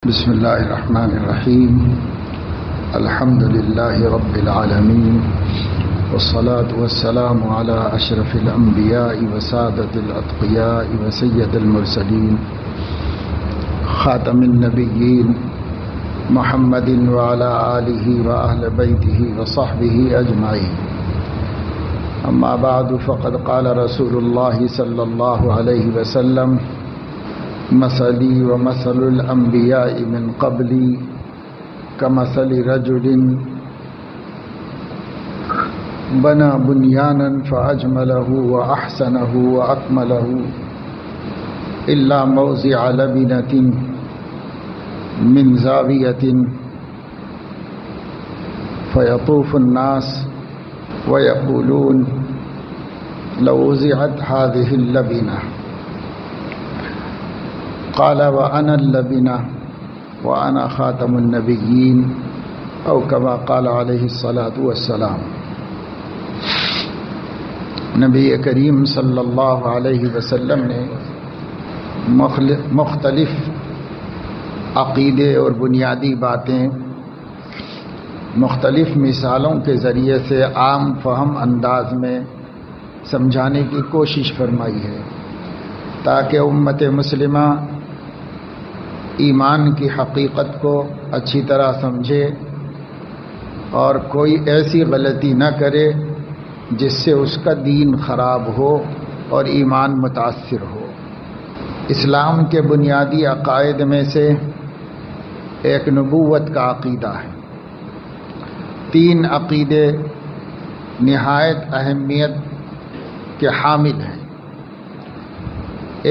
بسم الله الرحمن الرحيم. الحمد لله رب العالمين، والصلاة والسلام على أشرف الأنبياء وسادة الأتقياء وسيد المرسلين خاتم النبيين محمد وعلى آله وأهل بيته وصحبه أجمعين. أما بعد، فقد قال رسول الله صلى الله عليه وسلم: مثلي ومثل الأنبياء من قبلي كمثل رجل بنى بنيانا فأجمله وأحسنه وأكمله إلا موضع لبنة من زاوية فيطوف الناس ويقولون لو وزعت هذه اللبنة، قال وأنا اللبنة وأنا خاتم النبيين، أو كما قال عليه الصلاة والسلام. نبی کریم صلی اللہ علیہ وسلم نے مختلف عقیدے اور بنیادی باتیں مختلف مثالوں کے ذریعے سے عام فہم انداز میں سمجھانے کی کوشش فرمائی ہے، تاکہ امت مسلمہ ایمان کی حقیقت کو اچھی طرح سمجھے اور کوئی ایسی غلطی نہ کرے جس سے اس کا دین خراب ہو اور ایمان متاثر ہو۔ اسلام کے بنیادی عقائد میں سے ایک نبوت کا عقیدہ ہے۔ 3 عقیدے نہایت اہمیت کے حامل ہیں۔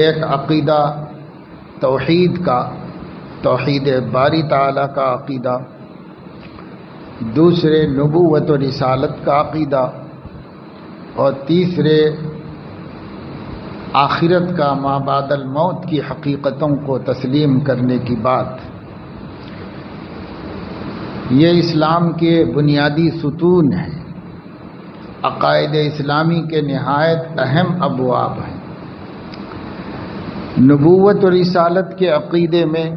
ایک عقیدہ توحید کا، توحید باری تعالیٰ کا عقیدہ، دوسرے نبوت و رسالت کا عقیدہ، اور تیسرے آخرت کا ما بعد الموت کی حقیقتوں کو تسلیم کرنے کی بات۔ یہ اسلام کے بنیادی ستون ہیں، عقائد اسلامی کے نہایت اہم ابواب ہیں۔ نبوت و رسالت کے عقیدے میں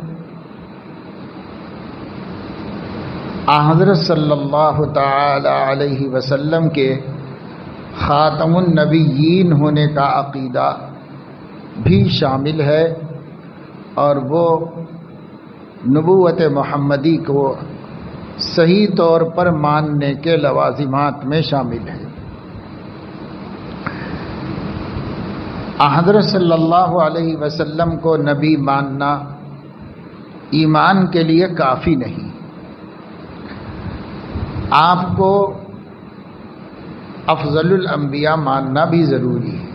حضرت صلی اللہ تعالی علیہ وسلم کے خاتم النبیین ہونے کا عقیدہ بھی شامل ہے، اور وہ نبوت محمدی کو صحیح طور پر ماننے کے لوازمات میں شامل ہے۔ حضرت صلی اللہ علیہ وسلم کو نبی ماننا ایمان کے لیے کافی نہیں، آپ کو افضل الانبیاء ماننا بھی ضروری ہے،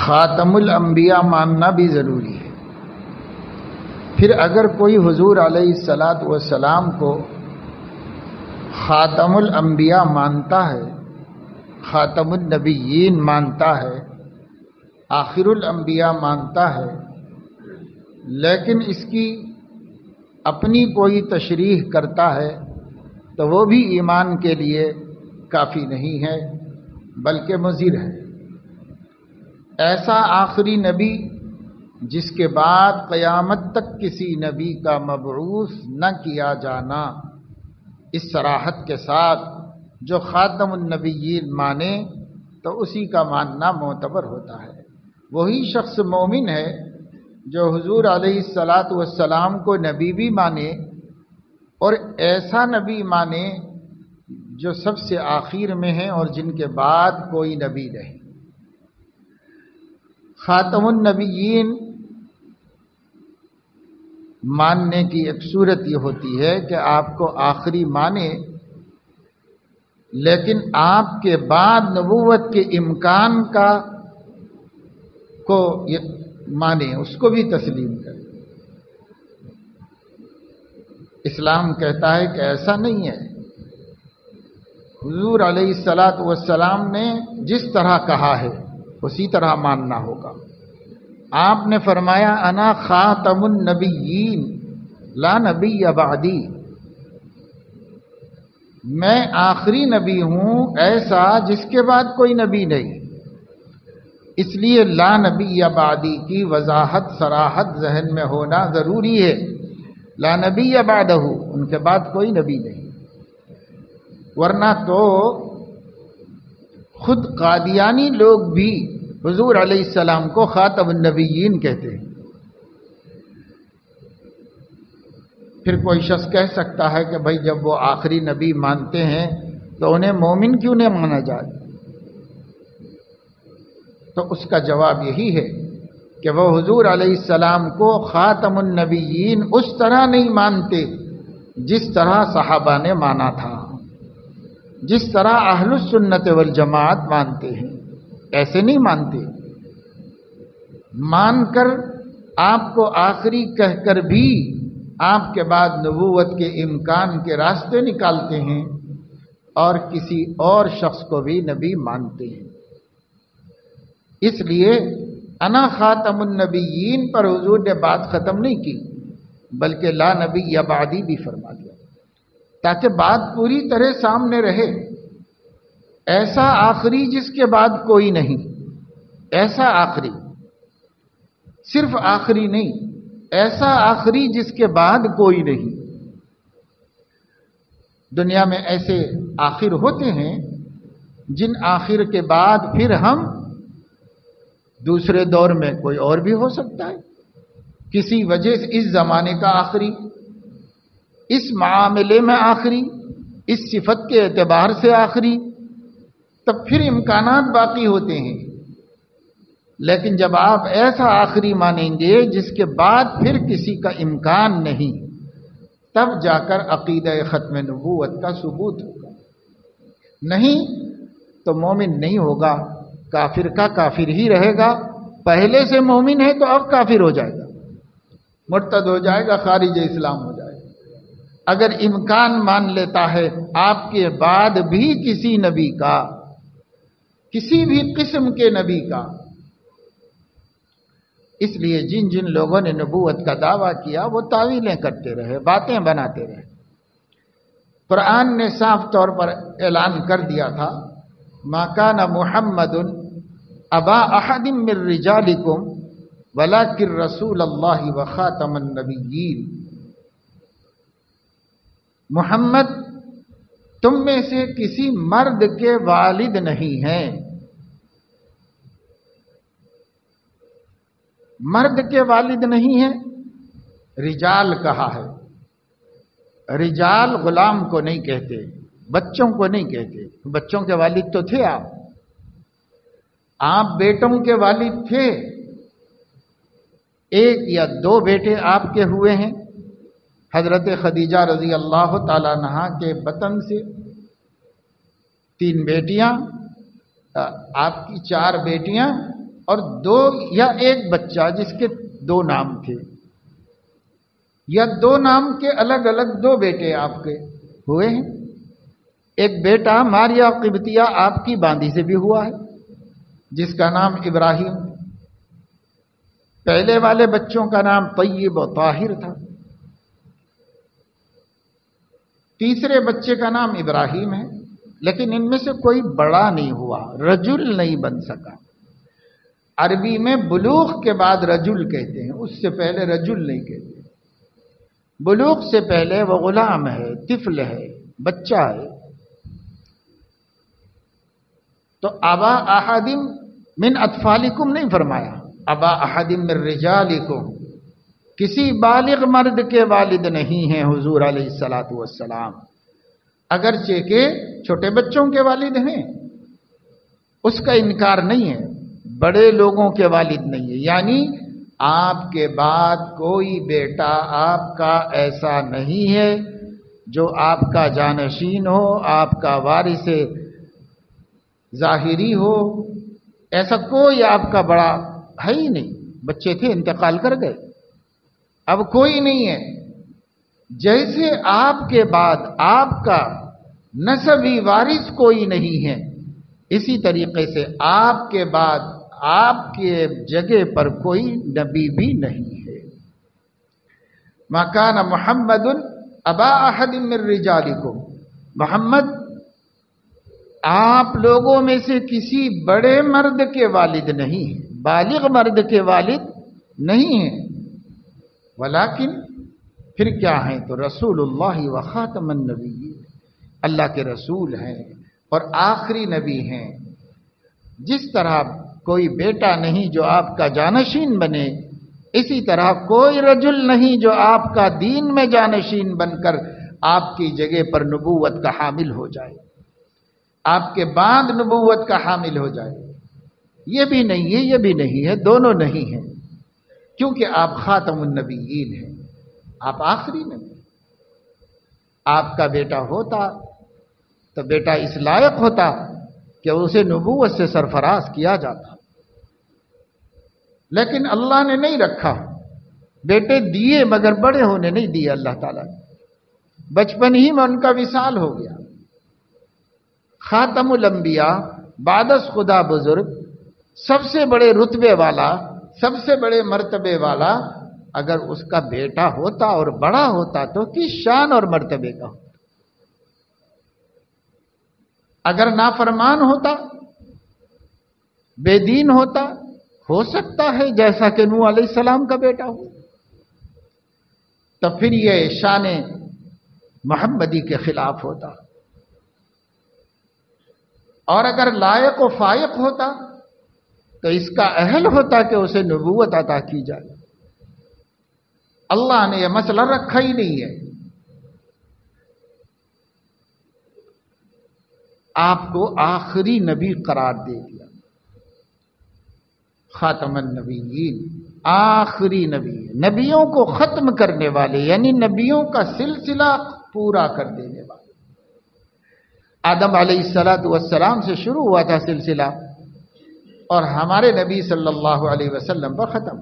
خاتم الانبیاء ماننا بھی ضروری ہے۔ پھر اگر کوئی حضور علیہ الصلاۃ والسلام کو خاتم الانبیاء مانتا ہے، خاتم النبیین مانتا ہے، آخر الانبیاء مانتا ہے، لیکن اس کی اپنی کوئی تشریح کرتا ہے تو وہ بھی ایمان کے لیے کافی نہیں ہے، بلکہ مضر ہے۔ ایسا آخری نبی جس کے بعد قیامت تک کسی نبی کا مبعوث نہ کیا جانا، اس صراحت کے ساتھ جو خاتم النبیین مانے تو اسی کا ماننا معتبر ہوتا ہے۔ وہی شخص مومن ہے جو حضور علیہ الصلاۃ والسلام کو نبی بھی مانے، اور ایسا نبی مانے جو سب سے آخر میں ہیں اور جن کے بعد کوئی نبی نہیں۔ خاتم النبیین ماننے کی ایک صورت یہ ہوتی ہے کہ آپ کو آخری مانے، لیکن آپ کے بعد نبوت کے امکان کو مانے، اس کو بھی تسلیم کرے۔ اسلام کہتا ہے کہ ایسا نہیں ہے، حضور علیہ الصلاۃ والسلام نے جس طرح کہا ہے اسی طرح ماننا ہوگا۔ آپ نے فرمایا انا خاتم النبیین لا نبی بعدی، میں آخری نبی ہوں ایسا جس کے بعد کوئی نبی نہیں۔ اس لیے لا نبی بعدی کی وضاحت صراحت ذہن میں ہونا ضروری ہے لا نبی بعدہ، ان کے بعد کوئی نبی نہیں۔ ورنہ تو خود قادیانی لوگ بھی حضور علیہ السلام کو خاتم النبیین کہتے ہیں۔ پھر کوئی شخص کہہ سکتا ہے کہ بھائی جب وہ آخری نبی مانتے ہیں تو انہیں مومن کیوں نہیں مانا جائے؟ تو اس کا جواب یہی ہے کہ وہ حضور علیہ السلام کو خاتم النبیین اس طرح نہیں مانتے جس طرح صحابہ نے مانا تھا، جس طرح اہل السنت والجماعت مانتے ہیں، ایسے نہیں مانتے۔ مان کر آپ کو آخری کہہ کر بھی آپ کے بعد نبوت کے امکان کے راستے نکالتے ہیں اور کسی اور شخص کو بھی نبی مانتے ہیں۔ اس لیے انا خاتم النبیین پر حضور نے بات ختم نہیں کی، بلکہ لا نبی بعدی بھی فرما دیا، تاکہ بات پوری طرح سامنے رہے۔ ایسا آخری جس کے بعد کوئی نہیں، ایسا آخری، صرف آخری نہیں، ایسا آخری جس کے بعد کوئی نہیں۔ دنیا میں ایسے آخر ہوتے ہیں جن آخر کے بعد پھر ہم دوسرے دور میں کوئی اور بھی ہو سکتا ہے، کسی وجہ سے اس زمانے کا آخری، اس معاملے میں آخری، اس صفت کے اعتبار سے آخری، تب پھر امکانات باقی ہوتے ہیں۔ لیکن جب آپ ایسا آخری مانیں گے جس کے بعد پھر کسی کا امکان نہیں، تب جا کر عقیدہ ختم نبوت کا ثبوت ہوگا، نہیں تو مومن نہیں ہوگا، کافر کا کافر ہی رہے گا۔ پہلے سے مومن ہے تو اب کافر ہو جائے گا، مرتد ہو جائے گا، خارج اسلام ہو جائے گا۔ اگر امکان مان لیتا ہے آپ کے بعد بھی کسی نبی کا، کسی بھی قسم کے نبی کا، اس لیے جن جن لوگوں نے نبوت کا دعویٰ کیا وہ تعویلیں کرتے رہے، باتیں بناتے رہے۔ قرآن نے صاف طور پر اعلان کر دیا تھا، ما کان محمد ابا احد من رجالکم ولکن رسول اللہ وخاتم النبیین۔ محمد تم میں سے کسی مرد کے والد نہیں ہیں، مرد کے والد نہیں ہیں، رجال کہا ہے۔ رجال غلام کو نہیں کہتے، بچوں کو نہیں کہتے، بچوں کے والد تو تھے آپ بیٹوں کے والد تھے، ایک یا دو بیٹے آپ کے ہوئے ہیں، حضرت خدیجہ رضی اللہ تعالی عنہا کے بطن سے 3 بیٹیاں، آپ کی 4 بیٹیاں اور 2 یا 1 بچہ جس کے 2 نام تھے، یا 2 نام کے الگ الگ 2 بیٹے آپ کے ہوئے ہیں۔ ایک بیٹا ماریا قبطیہ آپ کی باندی سے بھی ہوا ہے جس کا نام ابراہیم، پہلے والے بچوں کا نام طیب و طاہر تھا، تیسرے بچے کا نام ابراہیم ہے، لیکن ان میں سے کوئی بڑا نہیں ہوا، رجل نہیں بن سکا۔ عربی میں بلوغ کے بعد رجل کہتے ہیں، اس سے پہلے رجل نہیں کہتے۔ بلوغ سے پہلے وہ غلام ہے، طفل ہے، بچہ ہے۔ تو ابا احد من اطفالکم نہیں فرمایا، ابا احد من رجالکم، کسی بالغ مرد کے والد نہیں ہیں حضور علیہ الصلوۃ والسلام، اگرچہ کہ چھوٹے بچوں کے والد ہیں، اس کا انکار نہیں ہے، بڑے لوگوں کے والد نہیں ہے، یعنی آپ کے بعد کوئی بیٹا آپ کا ایسا نہیں ہے جو آپ کا جانشین ہو، آپ کا وارث ظاہری ہو، ایسا کوئی آپ کا بڑا ہے ہی نہیں، بچے تھے انتقال کر گئے، اب کوئی نہیں ہے۔ جیسے آپ کے بعد آپ کا نسبی وارث کوئی نہیں ہے، اسی طریقے سے آپ کے بعد آپ کے جگہ پر کوئی نبی بھی نہیں ہے۔ ما کان محمد ابا احد من رجالکم، محمد آپ لوگوں میں سے کسی بڑے مرد کے والد نہیں ہیں، بالغ مرد کے والد نہیں ہیں، ولیکن پھر کیا ہیں؟ تو رسول اللہ و خاتم النبی، اللہ کے رسول ہیں اور آخری نبی ہیں۔ جس طرح کوئی بیٹا نہیں جو آپ کا جانشین بنے، اسی طرح کوئی رجل نہیں جو آپ کا دین میں جانشین بن کر آپ کی جگہ پر نبوت کا حامل ہو جائے، آپ کے بعد نبوت کا حامل ہو جائے۔ یہ بھی نہیں ہے، یہ بھی نہیں ہے، دونوں نہیں ہیں، کیونکہ آپ خاتم النبیین ہیں، آپ آخری نبی۔ آپ کا بیٹا ہوتا تو بیٹا اس لائق ہوتا کہ اسے نبوت سے سرفراز کیا جاتا، لیکن اللہ نے نہیں رکھا۔ بیٹے دیے مگر بڑے ہونے نہیں دیے اللہ تعالیٰ نے، بچپن ہی میں ان کا وصال ہو گیا۔ خاتم الانبیاء، بعد از خدا بزرگ، سب سے بڑے رتبے والا، سب سے بڑے مرتبے والا، اگر اس کا بیٹا ہوتا اور بڑا ہوتا تو کس شان اور مرتبے کا ہوتا؟ اگر نافرمان ہوتا، بے دین ہوتا، ہو سکتا ہے جیسا کہ نوح علیہ السلام کا بیٹا ہو، تو پھر یہ شان محمدی کے خلاف ہوتا۔ اور اگر لائق و فائق ہوتا تو اس کا اہل ہوتا کہ اسے نبوت عطا کی جائے۔ اللہ نے یہ مسئلہ رکھا ہی نہیں ہے۔ آپ کو آخری نبی قرار دے دیا، خاتم النبیین، آخری نبی، نبیوں کو ختم کرنے والے، یعنی نبیوں کا سلسلہ پورا کر دینے والے۔ آدم علیہ السلام سے شروع ہوا تھا سلسلہ، اور ہمارے نبی صلی اللہ علیہ وسلم پر ختم۔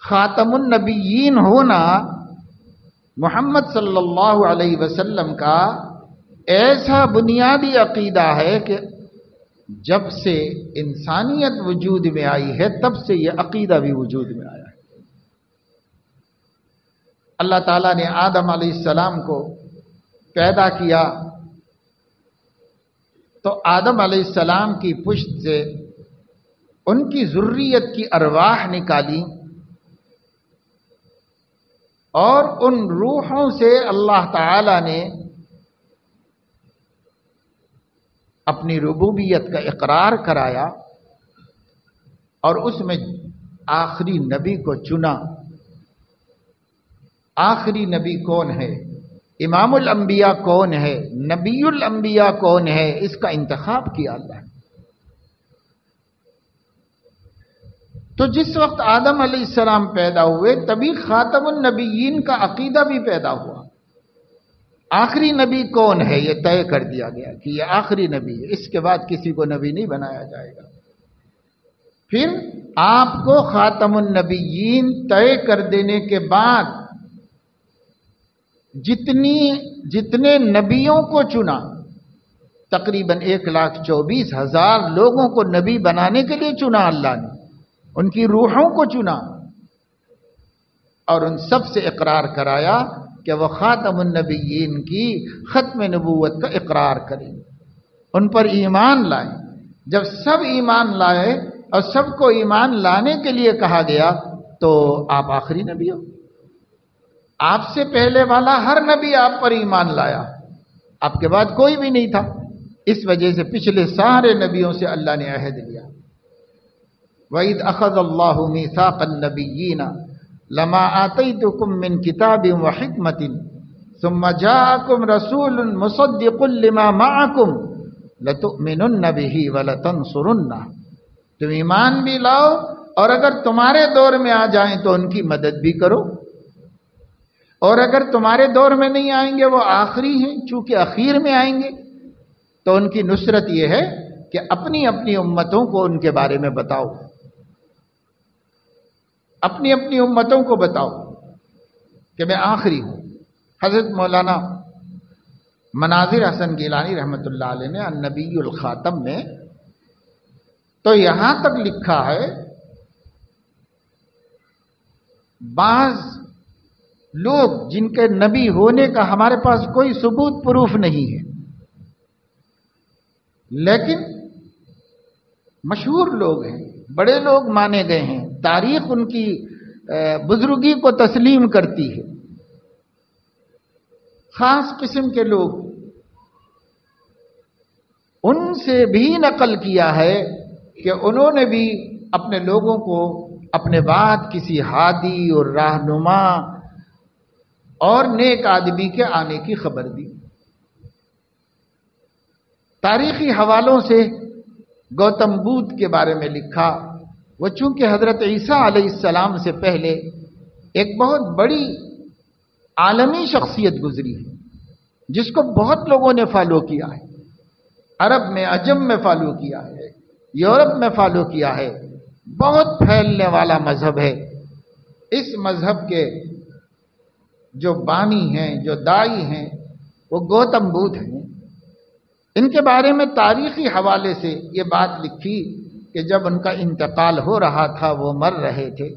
خاتم النبیین ہونا محمد صلی اللہ علیہ وسلم کا ایسا بنیادی عقیدہ ہے کہ جب سے انسانیت وجود میں آئی ہے تب سے یہ عقیدہ بھی وجود میں آیا ہے۔ اللہ تعالیٰ نے آدم علیہ السلام کو پیدا کیا تو آدم علیہ السلام کی پشت سے ان کی ذریت کی ارواح نکالی، اور ان روحوں سے اللہ تعالی نے اپنی ربوبیت کا اقرار کرایا، اور اس میں آخری نبی کو چنا۔ آخری نبی کون ہے؟ امام الانبیاء کون ہے؟ نبی الانبیاء کون ہے؟ اس کا انتخاب کیا اللہ نے۔ تو جس وقت آدم علیہ السلام پیدا ہوئے تبھی خاتم النبیین کا عقیدہ بھی پیدا ہوا۔ آخری نبی کون ہے یہ طے کر دیا گیا کہ یہ آخری نبی ہے، اس کے بعد کسی کو نبی نہیں بنایا جائے گا۔ پھر آپ کو خاتم النبیین طے کر دینے کے بعد جتنے نبیوں کو چنا، تقریباً 1,24,000 لوگوں کو نبی بنانے کے لیے چنا اللہ نے، ان کی روحوں کو چنا، اور ان سب سے اقرار کرایا کہ وہ خاتم النبیین کی ختم نبوت کا اقرار کریں، ان پر ایمان لائیں۔ جب سب ایمان لائے اور سب کو ایمان لانے کے لیے کہا گیا تو آپ آخری نبی ہو۔ آپ سے پہلے والا ہر نبی آپ پر ایمان لایا، آپ کے بعد کوئی بھی نہیں تھا، اس وجہ سے پچھلے سارے نبیوں سے اللہ نے عہد لیا۔ وَإِذْ أَخَذَ اللَّهُ مِيثَاقَ النَّبِيِّينَ لما آتيتكم من كتاب وحكمة ثم جاءكم رسول مصدق لما معكم لتؤمنن به ولتنصرنه، تم ایمان بھی لاؤ اور اگر تمہارے دور میں آ جائیں تو ان کی مدد بھی کرو، اور اگر تمہارے دور میں نہیں آئیں گے، وہ آخری ہیں، چونکہ اخیر میں آئیں گے، تو ان کی نصرت یہ ہے کہ اپنی اپنی امتوں کو ان کے بارے میں بتاؤ، اپنی اپنی امتوں کو بتاؤ کہ میں آخری ہوں۔ حضرت مولانا مناظر حسن گیلانی رحمۃ اللہ علیہ نے النبی الخاتم میں تو یہاں تک لکھا ہے، بعض لوگ جن کے نبی ہونے کا ہمارے پاس کوئی ثبوت پروف نہیں ہے، لیکن مشہور لوگ ہیں، بڑے لوگ مانے گئے ہیں، تاریخ ان کی بزرگی کو تسلیم کرتی ہے۔ خاص قسم کے لوگ، ان سے بھی نقل کیا ہے کہ انہوں نے بھی اپنے لوگوں کو اپنے بعد کسی ہادی اور رہنما اور نیک آدمی کے آنے کی خبر دی۔ تاریخی حوالوں سے گوتم بدھ کے بارے میں لکھا، وہ چونکہ حضرت عیسیٰ علیہ السلام سے پہلے ایک بہت بڑی عالمی شخصیت گزری ہے جس کو بہت لوگوں نے فالو کیا ہے، عرب میں، عجم میں فالو کیا ہے، یورپ میں فالو کیا ہے، بہت پھیلنے والا مذہب ہے۔ اس مذہب کے جو بانی ہیں، جو داعی ہیں، وہ گوتم بدھ ہیں۔ ان کے بارے میں تاریخی حوالے سے یہ بات لکھی کہ جب ان کا انتقال ہو رہا تھا، وہ مر رہے تھے،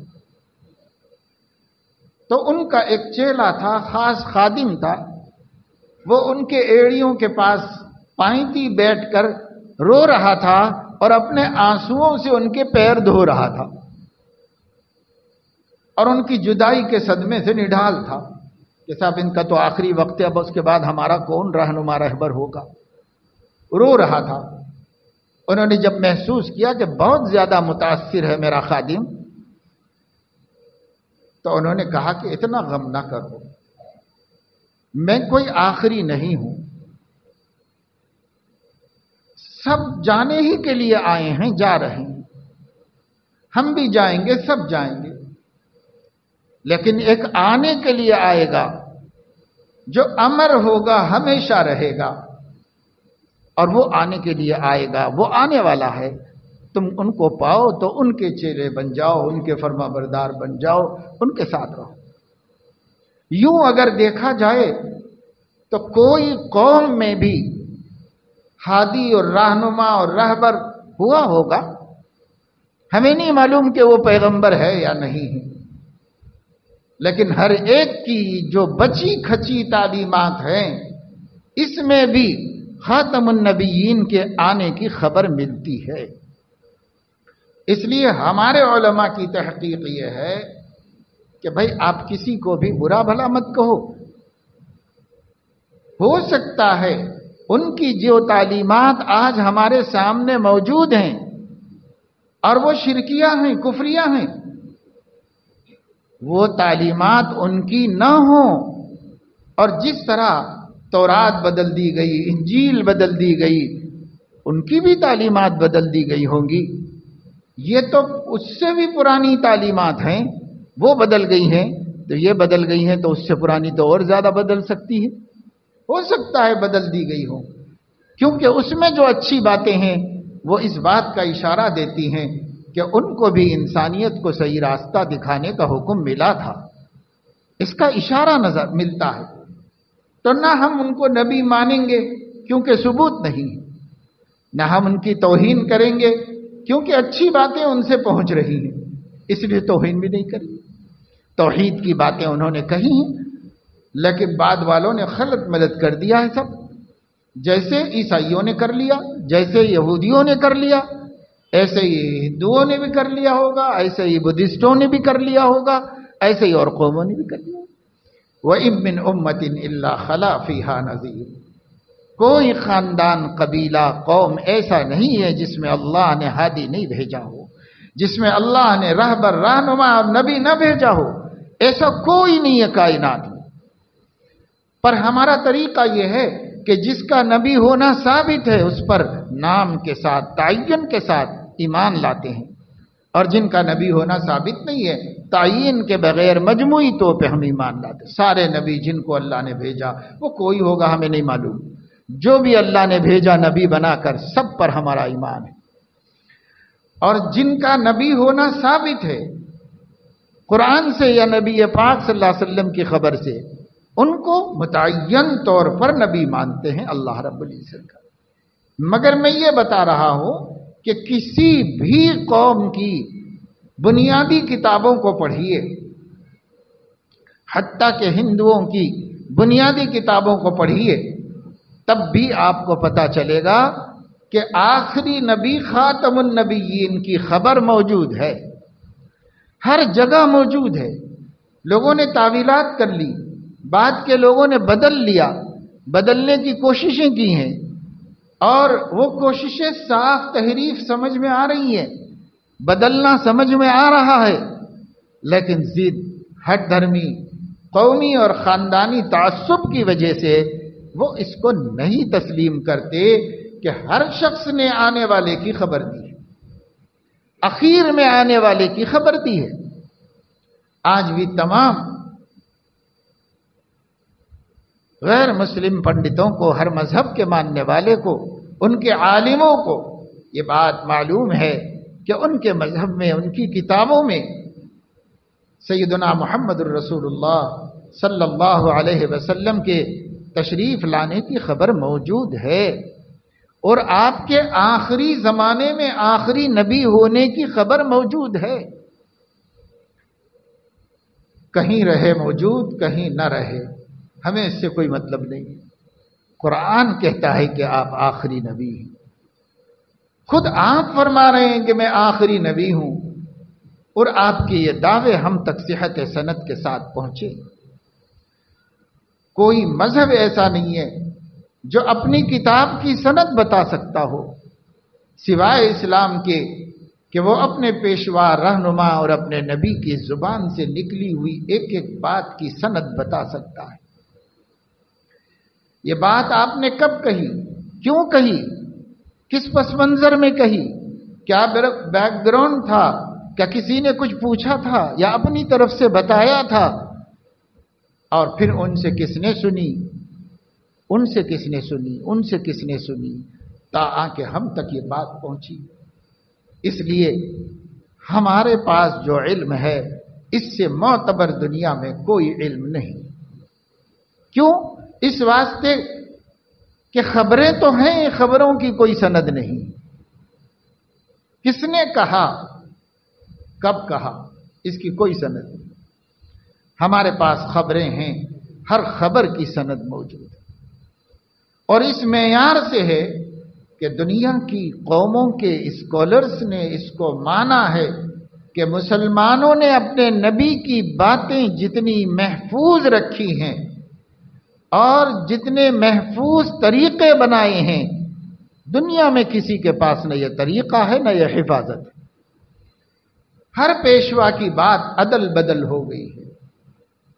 تو ان کا ایک چیلا تھا، خاص خادم تھا، وہ ان کے ایڑیوں کے پاس پائنتی بیٹھ کر رو رہا تھا اور اپنے آنسوؤں سے ان کے پیر دھو رہا تھا اور ان کی جدائی کے صدمے سے نڈھال تھا کہ صاحب ان کا تو آخری وقت ہے، اب اس کے بعد ہمارا کون رہنما رہبر ہوگا۔ رو رہا تھا۔ انہوں نے جب محسوس کیا کہ بہت زیادہ متاثر ہے میرا خادم، تو انہوں نے کہا کہ اتنا غم نہ کرو، میں کوئی آخری نہیں ہوں، سب جانے ہی کے لیے آئے ہیں، جا رہے ہیں، ہم بھی جائیں گے، سب جائیں گے، لیکن ایک آنے کے لیے آئے گا جو امر ہوگا، ہمیشہ رہے گا، اور وہ آنے کے لیے آئے گا، وہ آنے والا ہے۔ تم ان کو پاؤ تو ان کے چیلے بن جاؤ، ان کے فرما بردار بن جاؤ، ان کے ساتھ رہو۔ یوں اگر دیکھا جائے تو کوئی قوم میں بھی ہادی اور رہنما اور رہبر ہوا ہوگا، ہمیں نہیں معلوم کہ وہ پیغمبر ہے یا نہیں ہے، لیکن ہر ایک کی جو بچی کھچی تعلیمات ہیں، اس میں بھی خاتم النبیین کے آنے کی خبر ملتی ہے۔ اس لیے ہمارے علماء کی تحقیق یہ ہے کہ بھائی آپ کسی کو بھی برا بھلا مت کہو، ہو سکتا ہے ان کی جو تعلیمات آج ہمارے سامنے موجود ہیں اور وہ شرکیہ ہیں، کفریہ ہیں، وہ تعلیمات ان کی نہ ہوں، اور جس طرح تورات بدل دی گئی، انجیل بدل دی گئی، ان کی بھی تعلیمات بدل دی گئی ہوں گی۔ یہ تو اس سے بھی پرانی تعلیمات ہیں، وہ بدل گئی ہیں، تو یہ بدل گئی ہیں تو اس سے پرانی تو اور زیادہ بدل سکتی ہے، ہو سکتا ہے بدل دی گئی ہو، کیونکہ اس میں جو اچھی باتیں ہیں وہ اس بات کا اشارہ دیتی ہیں کہ ان کو بھی انسانیت کو صحیح راستہ دکھانے کا حکم ملا تھا، اس کا اشارہ نظر ملتا ہے۔ تو نہ ہم ان کو نبی مانیں گے کیونکہ ثبوت نہیں ہے، نہ ہم ان کی توہین کریں گے کیونکہ اچھی باتیں ان سے پہنچ رہی ہیں، اس لیے توہین بھی نہیں کریں گے۔ توحید کی باتیں انہوں نے کہی ہیں، لیکن بعد والوں نے خلط ملت کر دیا ہے سب، جیسے عیسائیوں نے کر لیا، جیسے یہودیوں نے کر لیا، ایسے ہی ہندوؤں نے بھی کر لیا ہوگا، ایسے ہی بدھسٹوں نے بھی کر لیا ہوگا، ایسے ہی اور قوموں نے بھی کر لیا۔ وَإِن مِّنْ أُمَّةٍ إِلَّا خَلَا فِيهَا نَذِيرٌ، کوئی خاندان، قبیلہ، قوم ایسا نہیں ہے جس میں اللہ نے ہادی نہیں بھیجا ہو، جس میں اللہ نے رہبر، رہنما اور نبی نہ بھیجا ہو، ایسا کوئی نہیں ہے کائنات میں۔ پر ہمارا طریقہ یہ ہے کہ جس کا نبی ہونا ثابت ہے اس پر نام کے ساتھ، تعین کے ساتھ ایمان لاتے ہیں، اور جن کا نبی ہونا ثابت نہیں ہے، تعین کے بغیر مجموعی طور پہ ہم ایمان لاتے ہیں۔ سارے نبی جن کو اللہ نے بھیجا، وہ کوئی ہوگا ہمیں نہیں معلوم، جو بھی اللہ نے بھیجا نبی بنا کر، سب پر ہمارا ایمان ہے۔ اور جن کا نبی ہونا ثابت ہے قرآن سے یا نبی پاک صلی اللہ علیہ وسلم کی خبر سے، ان کو متعین طور پر نبی مانتے ہیں اللہ رب العزت کا۔ مگر میں یہ بتا رہا ہوں کہ کسی بھی قوم کی بنیادی کتابوں کو پڑھیے، حتیٰ کہ ہندوؤں کی بنیادی کتابوں کو پڑھیے، تب بھی آپ کو پتہ چلے گا کہ آخری نبی خاتم النبیین کی خبر موجود ہے، ہر جگہ موجود ہے. لوگوں نے تعویلات کر لی، بعد کے لوگوں نے بدل لیا، بدلنے کی کوششیں کی ہیں، اور وہ کوششیں صاف تحریف سمجھ میں آ رہی ہیں، بدلنا سمجھ میں آ رہا ہے، لیکن ضد، ہٹ دھرمی، قومی اور خاندانی تعصب کی وجہ سے وہ اس کو نہیں تسلیم کرتے کہ ہر شخص نے آنے والے کی خبر دی ہے، اخیر میں آنے والے کی خبر دی ہے. آج بھی تمام غیر مسلم پنڈتوں کو، ہر مذہب کے ماننے والے کو، ان کے عالموں کو یہ بات معلوم ہے کہ ان کے مذہب میں، ان کی کتابوں میں سیدنا محمد الرسول اللہ صلی اللہ علیہ وسلم کے تشریف لانے کی خبر موجود ہے، اور آپ کے آخری زمانے میں آخری نبی ہونے کی خبر موجود ہے. کہیں رہے موجود، کہیں نہ رہے، ہمیں اس سے کوئی مطلب نہیں. قرآن کہتا ہے کہ آپ آخری نبی ہیں، خود آپ فرما رہے ہیں کہ میں آخری نبی ہوں، اور آپ کے یہ دعوے ہم تک صحت سند کے ساتھ پہنچے. کوئی مذہب ایسا نہیں ہے جو اپنی کتاب کی سند بتا سکتا ہو سوائے اسلام کے کہ وہ اپنے پیشوا، رہنما اور اپنے نبی کی زبان سے نکلی ہوئی ایک ایک بات کی سند بتا سکتا ہے. یہ بات آپ نے کب کہی، کیوں کہی، کس پس منظر میں کہی، کیا بیک گراؤنڈ تھا، کیا کسی نے کچھ پوچھا تھا یا اپنی طرف سے بتایا تھا، اور پھر ان سے کس نے سنی، ان سے کس نے سنی، ان سے کس نے سنی، تا آ کے ہم تک یہ بات پہنچی. اس لیے ہمارے پاس جو علم ہے اس سے معتبر دنیا میں کوئی علم نہیں. کیوں؟ اس واسطے کہ خبریں تو ہیں، خبروں کی کوئی سند نہیں. کس نے کہا، کب کہا، اس کی کوئی سند نہیں. ہمارے پاس خبریں ہیں، ہر خبر کی سند موجود ہے، اور اس معیار سے ہے کہ دنیا کی قوموں کے اسکالرز نے اس کو مانا ہے کہ مسلمانوں نے اپنے نبی کی باتیں جتنی محفوظ رکھی ہیں اور جتنے محفوظ طریقے بنائے ہیں، دنیا میں کسی کے پاس نہ یہ طریقہ ہے نہ یہ حفاظت ہے. ہر پیشوا کی بات عدل بدل ہو گئی ہے.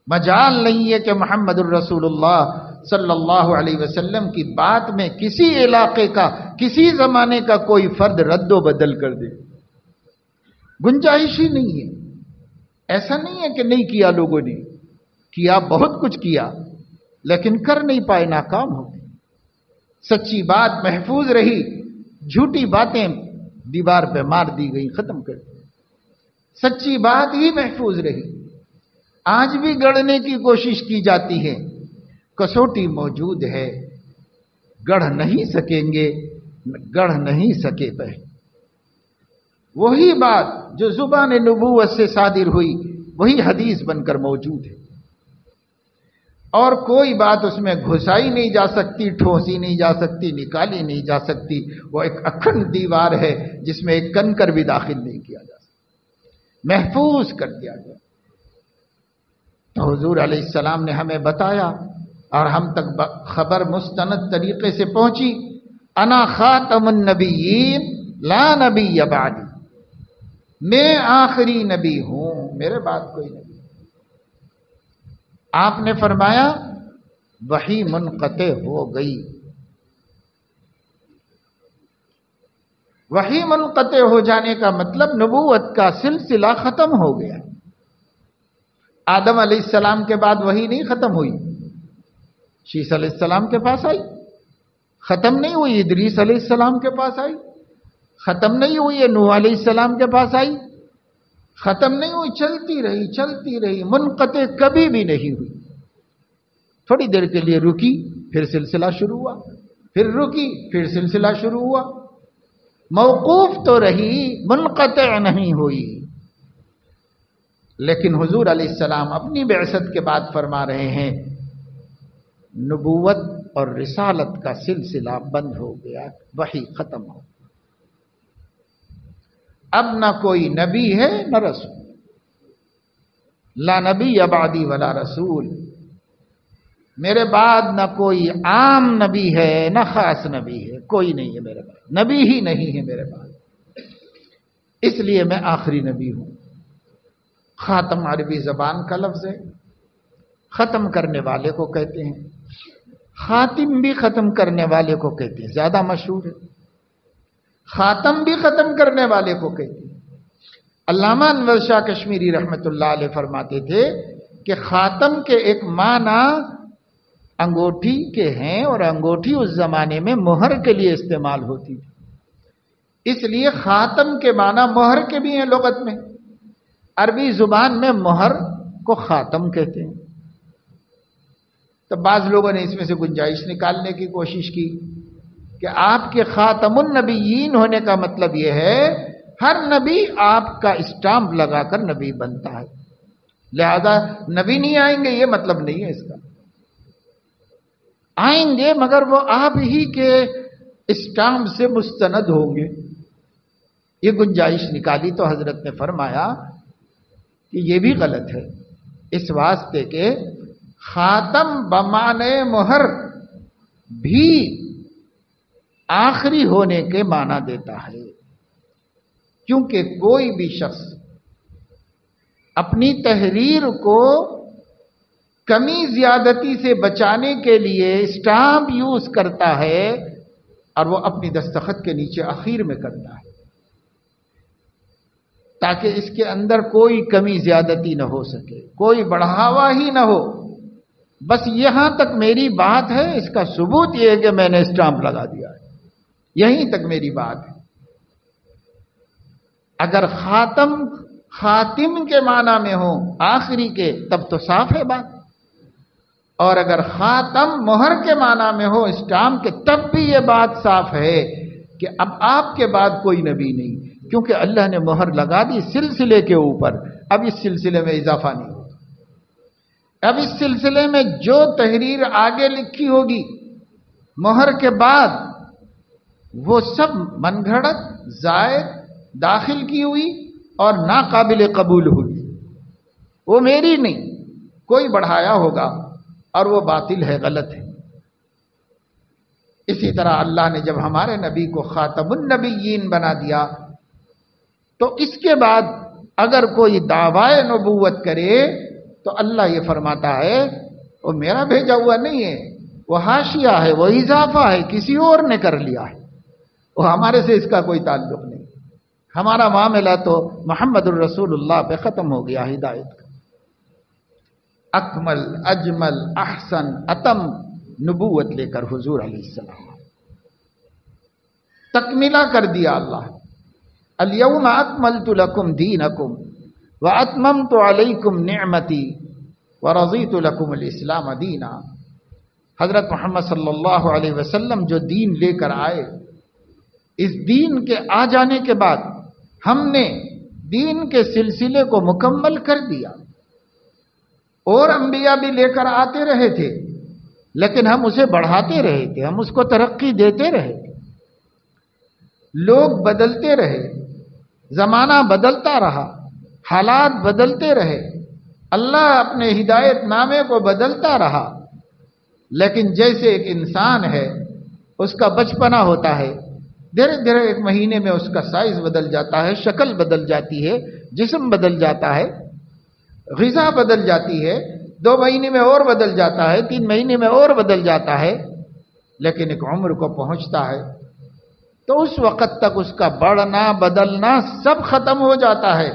مجال نہیں ہے کہ محمد الرسول اللہ صلی اللہ علیہ وسلم کی بات میں کسی علاقے کا، کسی زمانے کا کوئی فرد رد و بدل کر دے. گنجائش ہی نہیں ہے. ایسا نہیں ہے کہ نہیں کیا، لوگوں نے کیا، بہت کچھ کیا، لیکن کر نہیں پائے، ناکام ہو گئے. سچی بات محفوظ رہی، جھوٹی باتیں دیوار پہ مار دی گئی، ختم کر دی. سچی بات ہی محفوظ رہی. آج بھی گڑھنے کی کوشش کی جاتی ہے، کسوٹی موجود ہے، گڑھ نہیں سکیں گے، گڑھ نہیں سکے پہ. وہی بات جو زبان نبوت سے صادر ہوئی وہی حدیث بن کر موجود ہے، اور کوئی بات اس میں گھسائی نہیں جا سکتی، ٹھوسی نہیں جا سکتی، نکالی نہیں جا سکتی. وہ ایک اکھنڈ دیوار ہے جس میں ایک کنکر بھی داخل نہیں کیا جا سکتا، محفوظ کر دیا گیا. تو حضور علیہ السلام نے ہمیں بتایا اور ہم تک خبر مستند طریقے سے پہنچی. انا خاتم النبیین لا نبی بعدی، میں آخری نبی ہوں، میرے بعد کوئی نبی. آپ نے فرمایا وحی منقطع ہو گئی. وحی منقطع ہو جانے کا مطلب نبوت کا سلسلہ ختم ہو گیا. آدم علیہ السلام کے بعد وحی نہیں ختم ہوئی، شیس علیہ السلام کے پاس آئی، ختم نہیں ہوئی. ادریس علیہ السلام کے پاس آئی، ختم نہیں ہوئی. نوح علیہ السلام کے پاس آئی، ختم نہیں ہوئی. چلتی رہی، چلتی رہی، منقطع کبھی بھی نہیں ہوئی. تھوڑی دیر کے لیے رکی، پھر سلسلہ شروع ہوا، پھر رکی، پھر سلسلہ شروع ہوا. موقوف تو رہی، منقطع نہیں ہوئی. لیکن حضور علیہ السلام اپنی بعثت کے بعد فرما رہے ہیں نبوت اور رسالت کا سلسلہ بند ہو گیا، وحی ختم ہو. اب نہ کوئی نبی ہے نہ رسول. لا نبی بعدی ولا رسول، میرے بعد نہ کوئی عام نبی ہے نہ خاص نبی ہے، کوئی نہیں ہے میرے بعد، نبی ہی نہیں ہے میرے بعد، اس لیے میں آخری نبی ہوں۔ خاتم عربی زبان کا لفظ ہے، ختم کرنے والے کو کہتے ہیں، خاتم بھی ختم کرنے والے کو کہتے ہیں، زیادہ مشہور ہے، خاتم بھی ختم کرنے والے کو کہتے ہیں۔ علامہ انور شاہ کشمیری رحمت اللہ علیہ فرماتے تھے کہ خاتم کے ایک معنی انگوٹھی کے ہیں، اور انگوٹھی اس زمانے میں مہر کے لیے استعمال ہوتی تھی، اس لیے خاتم کے معنی مہر کے بھی ہیں لغت میں، عربی زبان میں مہر کو خاتم کہتے ہیں۔ تو بعض لوگوں نے اس میں سے گنجائش نکالنے کی کوشش کی کہ آپ کے خاتم النبیین ہونے کا مطلب یہ ہے ہر نبی آپ کا اسٹامپ لگا کر نبی بنتا ہے، لہذا نبی نہیں آئیں گے یہ مطلب نہیں ہے اس کا، آئیں گے مگر وہ آپ ہی کے اسٹامپ سے مستند ہوں گے۔ یہ گنجائش نکالی تو حضرت نے فرمایا کہ یہ بھی غلط ہے، اس واسطے کہ خاتم بمعنی مہر بھی آخری ہونے کے معنی دیتا ہے، کیونکہ کوئی بھی شخص اپنی تحریر کو کمی زیادتی سے بچانے کے لیے اسٹامپ یوز کرتا ہے، اور وہ اپنی دستخط کے نیچے اخیر میں کرتا ہے تاکہ اس کے اندر کوئی کمی زیادتی نہ ہو سکے، کوئی بڑھاوا ہی نہ ہو، بس یہاں تک میری بات ہے، اس کا ثبوت یہ ہے کہ میں نے اسٹامپ لگا دیا ہے، یہیں تک میری بات ہے۔ اگر خاتم کے معنی میں ہو آخری کے تب تو صاف ہے بات، اور اگر خاتم مہر کے معنی میں ہو اسٹامپ کے تب بھی یہ بات صاف ہے کہ اب آپ کے بعد کوئی نبی نہیں، کیونکہ اللہ نے مہر لگا دی سلسلے کے اوپر، اب اس سلسلے میں اضافہ نہیں ہوگا، اب اس سلسلے میں جو تحریر آگے لکھی ہوگی مہر کے بعد وہ سب من گھڑت، زائد، داخل کی ہوئی اور ناقابل قبول ہوئی، وہ میری نہیں، کوئی بڑھایا ہوگا اور وہ باطل ہے، غلط ہے۔ اسی طرح اللہ نے جب ہمارے نبی کو خاتم النبیین بنا دیا تو اس کے بعد اگر کوئی دعوی نبوت کرے تو اللہ یہ فرماتا ہے وہ میرا بھیجا ہوا نہیں ہے، وہ حاشیہ ہے، وہ اضافہ ہے، کسی اور نے کر لیا ہے، وہ ہمارے سے اس کا کوئی تعلق نہیں، ہمارا معاملہ تو محمد الرسول اللہ پہ ختم ہو گیا ہدایت کا۔ اکمل، اجمل، احسن، اتم نبوت لے کر حضور علیہ السلام تکملہ کر دیا اللہ۔ الیوم اکملت لکم دینکم واتممت علیکم نعمتی ورضیت لکم الاسلام دینا۔ حضرت محمد صلی اللہ علیہ وسلم جو دین لے کر آئے، اس دین کے آ جانے کے بعد ہم نے دین کے سلسلے کو مکمل کر دیا، اور انبیاء بھی لے کر آتے رہے تھے لیکن ہم اسے بڑھاتے رہے تھے، ہم اس کو ترقی دیتے رہے، لوگ بدلتے رہے، زمانہ بدلتا رہا، حالات بدلتے رہے، اللہ اپنے ہدایت نامے کو بدلتا رہا، لیکن جیسے ایک انسان ہے اس کا بچپنا ہوتا ہے، دھیرے دھیرے ایک مہینے میں اس کا سائز بدل جاتا ہے، شکل بدل جاتی ہے، جسم بدل جاتا ہے، غذا بدل جاتی ہے، 2 مہینے میں اور بدل جاتا ہے، 3 مہینے میں اور بدل جاتا ہے، لیکن ایک عمر کو پہنچتا ہے تو اس وقت تک اس کا بڑھنا بدلنا سب ختم ہو جاتا ہے،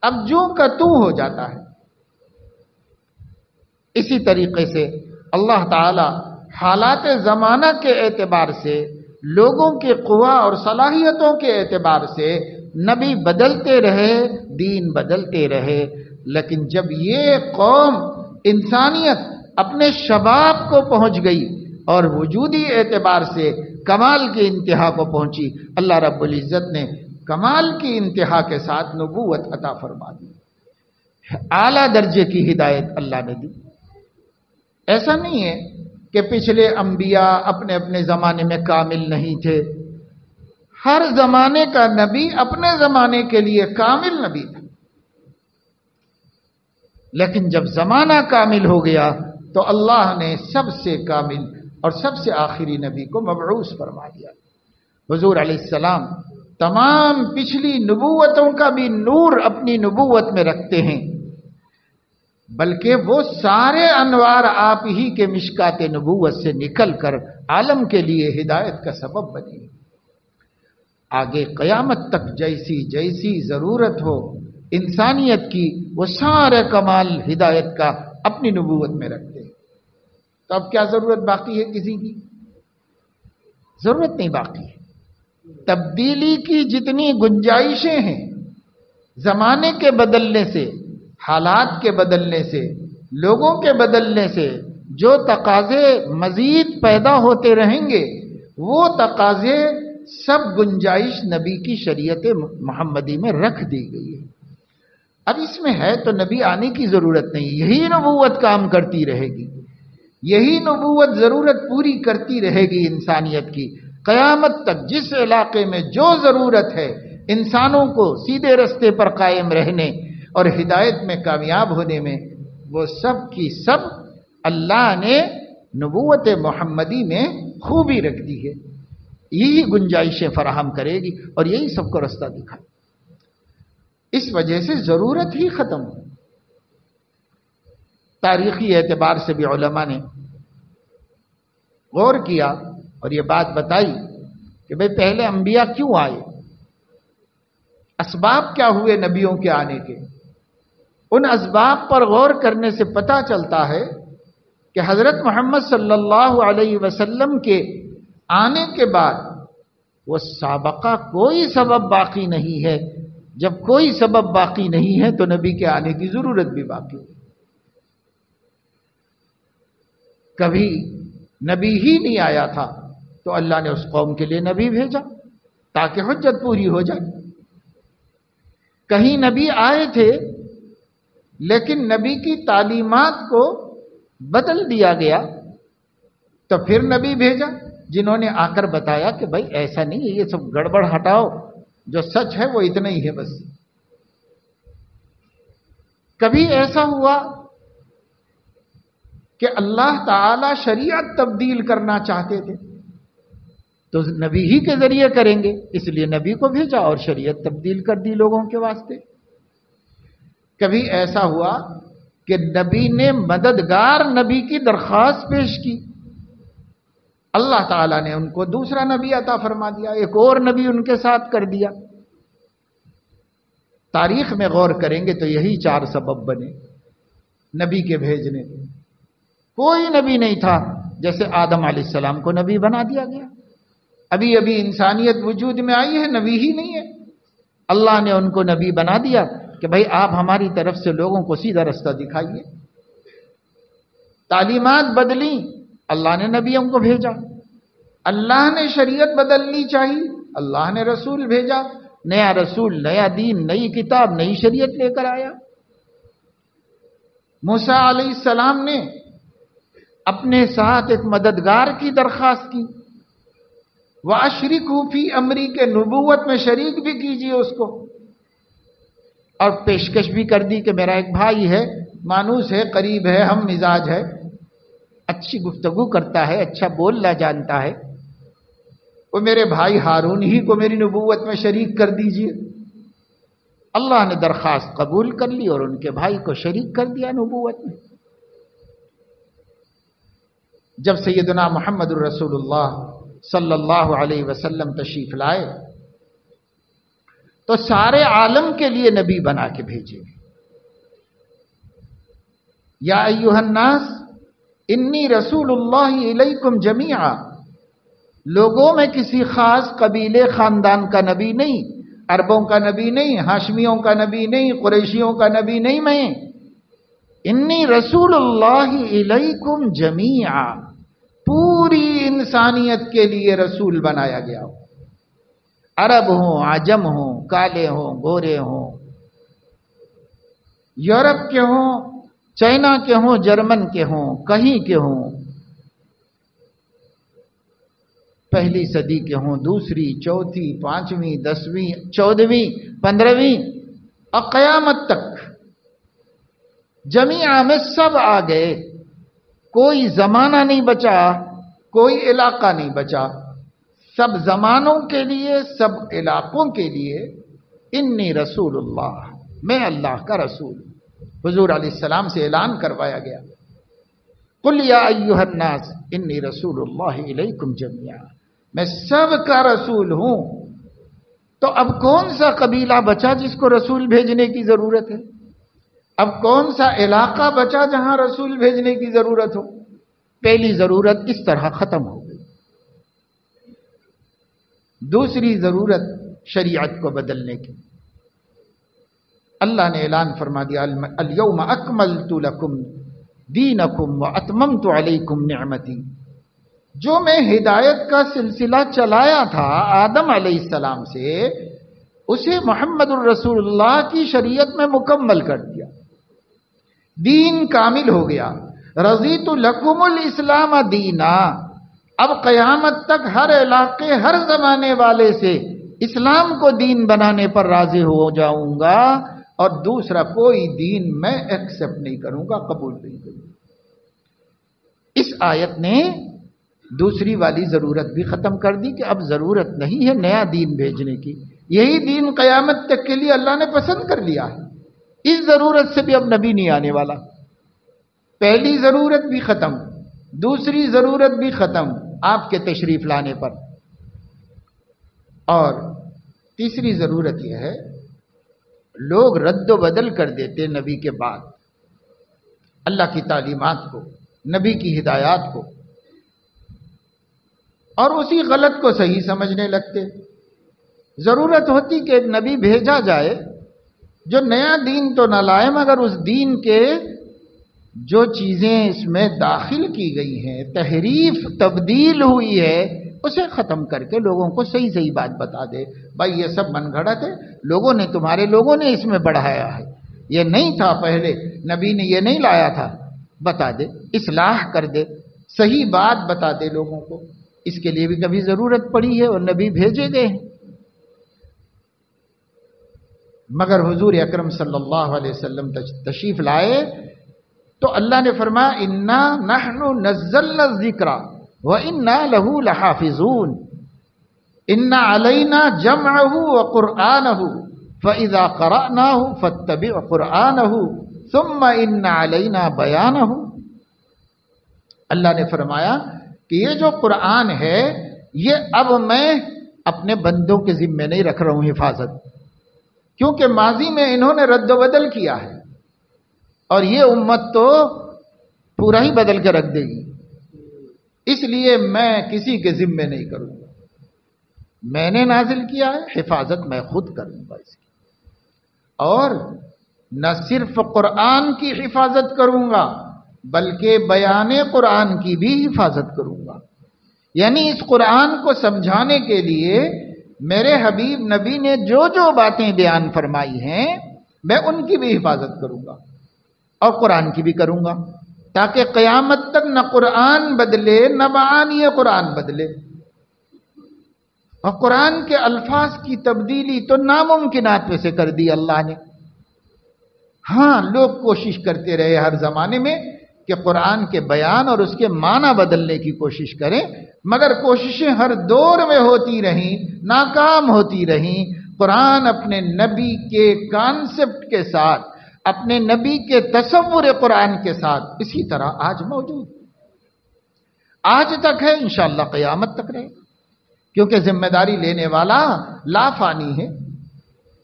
اب جوں کا توں ہو جاتا ہے۔ اسی طریقے سے اللہ تعالی حالات زمانہ کے اعتبار سے، لوگوں کے قوا اور صلاحیتوں کے اعتبار سے نبی بدلتے رہے، دین بدلتے رہے، لیکن جب یہ قوم انسانیت اپنے شباب کو پہنچ گئی اور وجودی اعتبار سے کمال کی انتہا کو پہنچی، اللہ رب العزت نے کمال کی انتہا کے ساتھ نبوت عطا فرما دی، اعلیٰ درجے کی ہدایت اللہ نے دی۔ ایسا نہیں ہے کہ پچھلے انبیاء اپنے اپنے زمانے میں کامل نہیں تھے، ہر زمانے کا نبی اپنے زمانے کے لیے کامل نبی تھا۔ لیکن جب زمانہ کامل ہو گیا تو اللہ نے سب سے کامل اور سب سے آخری نبی کو مبعوث فرما دیا۔ حضور علیہ السلام تمام پچھلی نبوتوں کا بھی نور اپنی نبوت میں رکھتے ہیں، بلکہ وہ سارے انوار آپ ہی کے مشکات نبوت سے نکل کر عالم کے لیے ہدایت کا سبب بنے۔ آگے قیامت تک جیسی جیسی ضرورت ہو انسانیت کی، وہ سارے کمال ہدایت کا اپنی نبوت میں رکھتے ہیں۔ تو اب کیا ضرورت باقی ہے کسی کی؟ ضرورت نہیں باقی ہے۔ تبدیلی کی جتنی گنجائشیں ہیں، زمانے کے بدلنے سے، حالات کے بدلنے سے، لوگوں کے بدلنے سے جو تقاضے مزید پیدا ہوتے رہیں گے، وہ تقاضے سب گنجائش نبی کی شریعت محمدی میں رکھ دی گئی ہے۔ اب اس میں ہے تو نبی آنے کی ضرورت نہیں، یہی نبوت کام کرتی رہے گی، یہی نبوت ضرورت پوری کرتی رہے گی انسانیت کی قیامت تک۔ جس علاقے میں جو ضرورت ہے انسانوں کو سیدھے رستے پر قائم رہنے اور ہدایت میں کامیاب ہونے میں، وہ سب کی سب اللہ نے نبوت محمدی میں خوبی رکھ دی ہے، یہی گنجائشیں فراہم کرے گی اور یہی سب کو رستہ دکھائے۔ اس وجہ سے ضرورت ہی ختم ہو۔ تاریخی اعتبار سے بھی علماء نے غور کیا اور یہ بات بتائی کہ بھئی پہلے انبیاء کیوں آئے، اسباب کیا ہوئے نبیوں کے آنے کے۔ ان اسباب پر غور کرنے سے پتہ چلتا ہے کہ حضرت محمد صلی اللہ علیہ وسلم کے آنے کے بعد وہ سابقہ کوئی سبب باقی نہیں ہے۔ جب کوئی سبب باقی نہیں ہے تو نبی کے آنے کی ضرورت بھی باقی نہیں۔ کبھی نبی ہی نہیں آیا تھا تو اللہ نے اس قوم کے لیے نبی بھیجا تاکہ حجت پوری ہو جائے۔ کہیں نبی آئے تھے لیکن نبی کی تعلیمات کو بدل دیا گیا تو پھر نبی بھیجا جنہوں نے آ کر بتایا کہ بھائی ایسا نہیں ہے، یہ سب گڑبڑ ہٹاؤ، جو سچ ہے وہ اتنا ہی ہے بس۔ کبھی ایسا ہوا کہ اللہ تعالی شریعت تبدیل کرنا چاہتے تھے تو نبی ہی کے ذریعے کریں گے، اس لیے نبی کو بھیجا اور شریعت تبدیل کر دی لوگوں کے واسطے۔ کبھی ایسا ہوا کہ نبی نے مددگار نبی کی درخواست پیش کی، اللہ تعالیٰ نے ان کو دوسرا نبی عطا فرما دیا، ایک اور نبی ان کے ساتھ کر دیا۔ تاریخ میں غور کریں گے تو یہی 4 سبب بنے نبی کے بھیجنے کے۔ کوئی نبی نہیں تھا، جیسے آدم علیہ السلام کو نبی بنا دیا گیا، ابھی ابھی انسانیت وجود میں آئی ہے، نبی ہی نہیں ہے، اللہ نے ان کو نبی بنا دیا کہ بھائی آپ ہماری طرف سے لوگوں کو سیدھا رستہ دکھائیے۔ تعلیمات بدلی، اللہ نے نبیوں کو بھیجا۔ اللہ نے شریعت بدلنی چاہیے، اللہ نے رسول بھیجا، نیا رسول، نیا دین، نئی کتاب، نئی شریعت لے کر آیا۔ موسیٰ علیہ السلام نے اپنے ساتھ ایک مددگار کی درخواست کی، وَأَشْرِكْهُ فِي أَمْرِي کے نبوت میں شریک بھی کیجیے اس کو، اور پیشکش بھی کر دی کہ میرا ایک بھائی ہے، مانوس ہے، قریب ہے، ہم مزاج ہے، اچھی گفتگو کرتا ہے، اچھا بولنا جانتا ہے، وہ میرے بھائی ہارون ہی کو میری نبوت میں شریک کر دیجیے۔ اللہ نے درخواست قبول کر لی اور ان کے بھائی کو شریک کر دیا نبوت میں۔ جب سیدنا محمد الرسول اللہ صلی اللہ علیہ وسلم تشریف لائے تو سارے عالم کے لیے نبی بنا کے بھیجے۔ یا ایھا الناس انی رسول اللہ الیکم جمیعا، لوگوں میں کسی خاص قبیلے خاندان کا نبی نہیں، عربوں کا نبی نہیں، ہاشمیوں کا نبی نہیں، قریشیوں کا نبی نہیں، میں انی رسول اللہ الیکم جمیعا، پوری انسانیت کے لیے رسول بنایا گیا ہو، عرب ہوں، عجم ہوں، کالے ہوں، گورے ہوں، یورپ کے ہوں، چائنا کے ہوں، جرمن کے ہوں، کہیں کے ہوں، پہلی صدی کے ہوں، دوسری، چوتھی، پانچویں، 10ویں، 14ویں، 15ویں اور قیامت تک جمیعہ میں سب آ گئے، کوئی زمانہ نہیں بچا، کوئی علاقہ نہیں بچا، سب زمانوں کے لیے، سب علاقوں کے لیے انی رسول اللہ، میں اللہ کا رسول ہوں۔ حضور علیہ السلام سے اعلان کروایا گیا، قل یا ایھا الناس انی رسول اللہ الیکم جمیعا، میں سب کا رسول ہوں۔ تو اب کون سا قبیلہ بچا جس کو رسول بھیجنے کی ضرورت ہے؟ اب کون سا علاقہ بچا جہاں رسول بھیجنے کی ضرورت ہو؟ پہلی ضرورت اس طرح ختم ہو گئی۔ دوسری ضرورت شریعت کو بدلنے کی، اللہ نے اعلان فرما دیا الیوم اکملت لکم دینکم واتممت علیکم نعمتی۔ جو میں ہدایت کا سلسلہ چلایا تھا آدم علیہ السلام سے، اسے محمد الرسول اللہ کی شریعت میں مکمل کر دیا، دین کامل ہو گیا۔ رضیت لکم الاسلام دینا، اب قیامت تک ہر علاقے، ہر زمانے والے سے اسلام کو دین بنانے پر راضی ہو جاؤں گا، اور دوسرا کوئی دین میں ایکسپٹ نہیں کروں گا، قبول نہیں کروں گا۔ اس آیت نے دوسری والی ضرورت بھی ختم کر دی کہ اب ضرورت نہیں ہے نیا دین بھیجنے کی، یہی دین قیامت تک کے لیے اللہ نے پسند کر لیا ہے، اس ضرورت سے بھی اب نبی نہیں آنے والا۔ پہلی ضرورت بھی ختم، دوسری ضرورت بھی ختم آپ کے تشریف لانے پر، اور تیسری ضرورت یہ ہے لوگ رد و بدل کر دیتے نبی کے بعد اللہ کی تعلیمات کو، نبی کی ہدایات کو، اور اسی غلط کو صحیح سمجھنے لگتے۔ ضرورت ہوتی کہ ایک نبی بھیجا جائے جو نیا دین تو نہ لائے، مگر اس دین کے جو چیزیں اس میں داخل کی گئی ہیں، تحریف تبدیل ہوئی ہے، اسے ختم کر کے لوگوں کو صحیح صحیح بات بتا دے۔ بھائی یہ سب من گھڑت ہے، تمہارے لوگوں نے اس میں بڑھایا ہے، یہ نہیں تھا پہلے، نبی نے یہ نہیں لایا تھا، بتا دے، اصلاح کر دے، صحیح بات بتا دے لوگوں کو۔ اس کے لیے بھی کبھی ضرورت پڑی ہے اور نبی بھیجے گئے ہیں۔ مگر حضور اکرم صلی اللہ علیہ وسلم تشریف لائے تو اللہ نے فرمایا انا نحن نزلنا الذکر وانا له لحافظون ان علینا جمعه وقرآنه فاذا قرأناه فاتبع قرآنه ثم ان علینا بیانه۔ اللہ نے فرمایا کہ یہ جو قرآن ہے یہ اب میں اپنے بندوں کے ذمے نہیں رکھ رہا ہوں حفاظت، کیونکہ ماضی میں انہوں نے رد و بدل کیا ہے، اور یہ امت تو پورا ہی بدل کے رکھ دے گی، اس لیے میں کسی کے ذمے نہیں کروں گا، میں نے نازل کیا ہے، حفاظت میں خود کروں گا اس کی، اور نہ صرف قرآن کی حفاظت کروں گا بلکہ بیان قرآن کی بھی حفاظت کروں گا۔ یعنی اس قرآن کو سمجھانے کے لیے میرے حبیب نبی نے جو جو باتیں بیان فرمائی ہیں میں ان کی بھی حفاظت کروں گا اور قرآن کی بھی کروں گا، تاکہ قیامت تک نہ قرآن بدلے نہ معانی قرآن بدلے۔ اور قرآن کے الفاظ کی تبدیلی تو ناممکنات میں سے کر دی اللہ نے۔ ہاں لوگ کوشش کرتے رہے ہر زمانے میں کہ قرآن کے بیان اور اس کے معنی بدلنے کی کوشش کریں، مگر کوششیں ہر دور میں ہوتی رہیں، ناکام ہوتی رہیں۔ قرآن اپنے نبی کے کانسیپٹ کے ساتھ، اپنے نبی کے تصور قرآن کے ساتھ اسی طرح آج موجود، آج تک ہے، انشاءاللہ قیامت تک رہے، کیونکہ ذمہ داری لینے والا لا فانی ہے،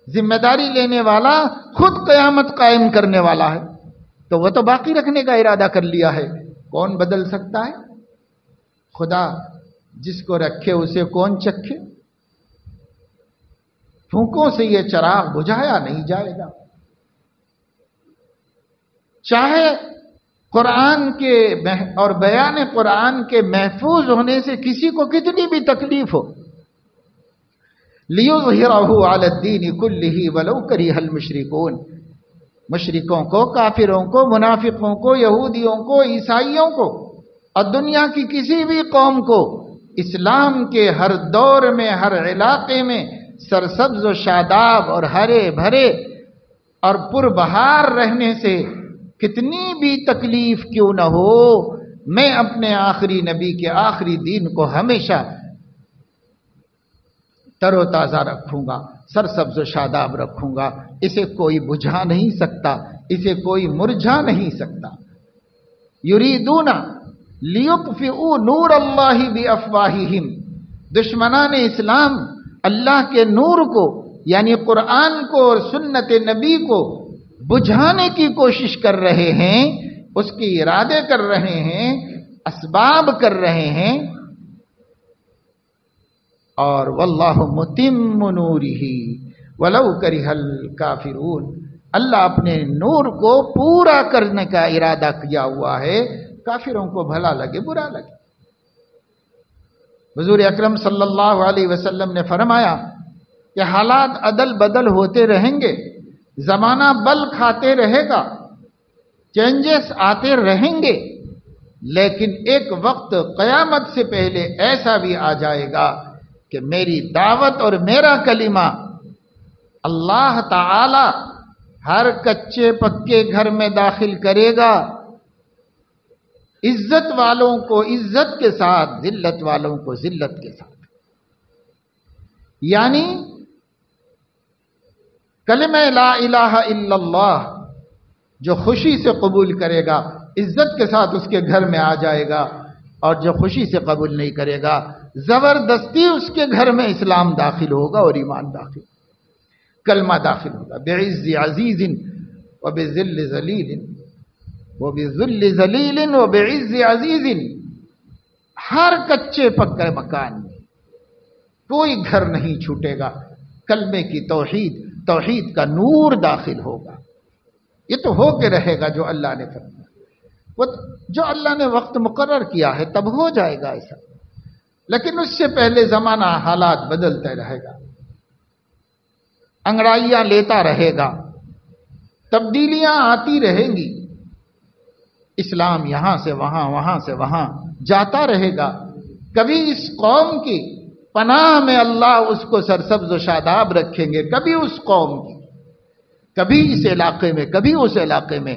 ذمہ داری لینے والا خود قیامت قائم کرنے والا ہے، تو وہ تو باقی رکھنے کا ارادہ کر لیا ہے، کون بدل سکتا ہے؟ خدا جس کو رکھے اسے کون چکھے؟ پھونکوں سے یہ چراغ بجھایا نہیں جائے گا، چاہے قرآن کے اور بیان قرآن کے محفوظ ہونے سے کسی کو کتنی بھی تکلیف ہو۔ لِيُظْهِرَهُ عَلَى الدِّينِ كُلِّهِ وَلَوْ كَرِهَ الْمُشْرِكُونَ، مشرکوں کو، کافروں کو، منافقوں کو، یہودیوں کو، عیسائیوں کو اور دنیا کی کسی بھی قوم کو اسلام کے ہر دور میں، ہر علاقے میں سرسبز و شاداب اور ہرے بھرے اور پربہار رہنے سے کتنی بھی تکلیف کیوں نہ ہو، میں اپنے آخری نبی کے آخری دین کو ہمیشہ تر و تازہ رکھوں گا، سرسبز و شاداب رکھوں گا، اسے کوئی بجھا نہیں سکتا، اسے کوئی مرجھا نہیں سکتا۔ یریدون لیطفئوا نور اللہ بافواہہم، دشمنان اسلام اللہ کے نور کو یعنی قرآن کو اور سنت نبی کو بجھانے کی کوشش کر رہے ہیں، اس کے ارادے کر رہے ہیں، اسباب کر رہے ہیں، اور واللہ متم نورہ ولو کرہ الکافرون، اللہ اپنے نور کو پورا کرنے کا ارادہ کیا ہوا ہے، کافروں کو بھلا لگے برا لگے۔ حضور اکرم صلی اللہ علیہ وسلم نے فرمایا کہ حالات عدل بدل ہوتے رہیں گے، زمانہ بل کھاتے رہے گا، چینجز آتے رہیں گے، لیکن ایک وقت قیامت سے پہلے ایسا بھی آ جائے گا کہ میری دعوت اور میرا کلمہ اللہ تعالی ہر کچے پکے گھر میں داخل کرے گا، عزت والوں کو عزت کے ساتھ، ذلت والوں کو ذلت کے ساتھ۔ یعنی کلمہ لا الہ الا اللہ جو خوشی سے قبول کرے گا عزت کے ساتھ اس کے گھر میں آ جائے گا، اور جو خوشی سے قبول نہیں کرے گا زبردستی اس کے گھر میں اسلام داخل ہوگا اور ایمان داخل، کلمہ داخل ہوگا۔ بعز عزیز وبذل ذلیل وبذل ذلیل وبعز عزیز، ہر کچے پکے مکان میں کوئی گھر نہیں چھوٹے گا، کلمے کی توحید کا نور داخل ہوگا۔ یہ تو ہو کے رہے گا جو اللہ نے فرمایا، وہ جو اللہ نے وقت مقرر کیا ہے تب ہو جائے گا ایسا، لیکن اس سے پہلے زمانہ حالات بدلتے رہے گا، انگڑائیاں لیتا رہے گا، تبدیلیاں آتی رہیں گی، اسلام یہاں سے وہاں، وہاں سے وہاں جاتا رہے گا۔ کبھی اس قوم کی پناہ میں اللہ اس کو سرسبز و شاداب رکھیں گے، کبھی اس قوم کی، کبھی اس علاقے میں، کبھی اس علاقے میں،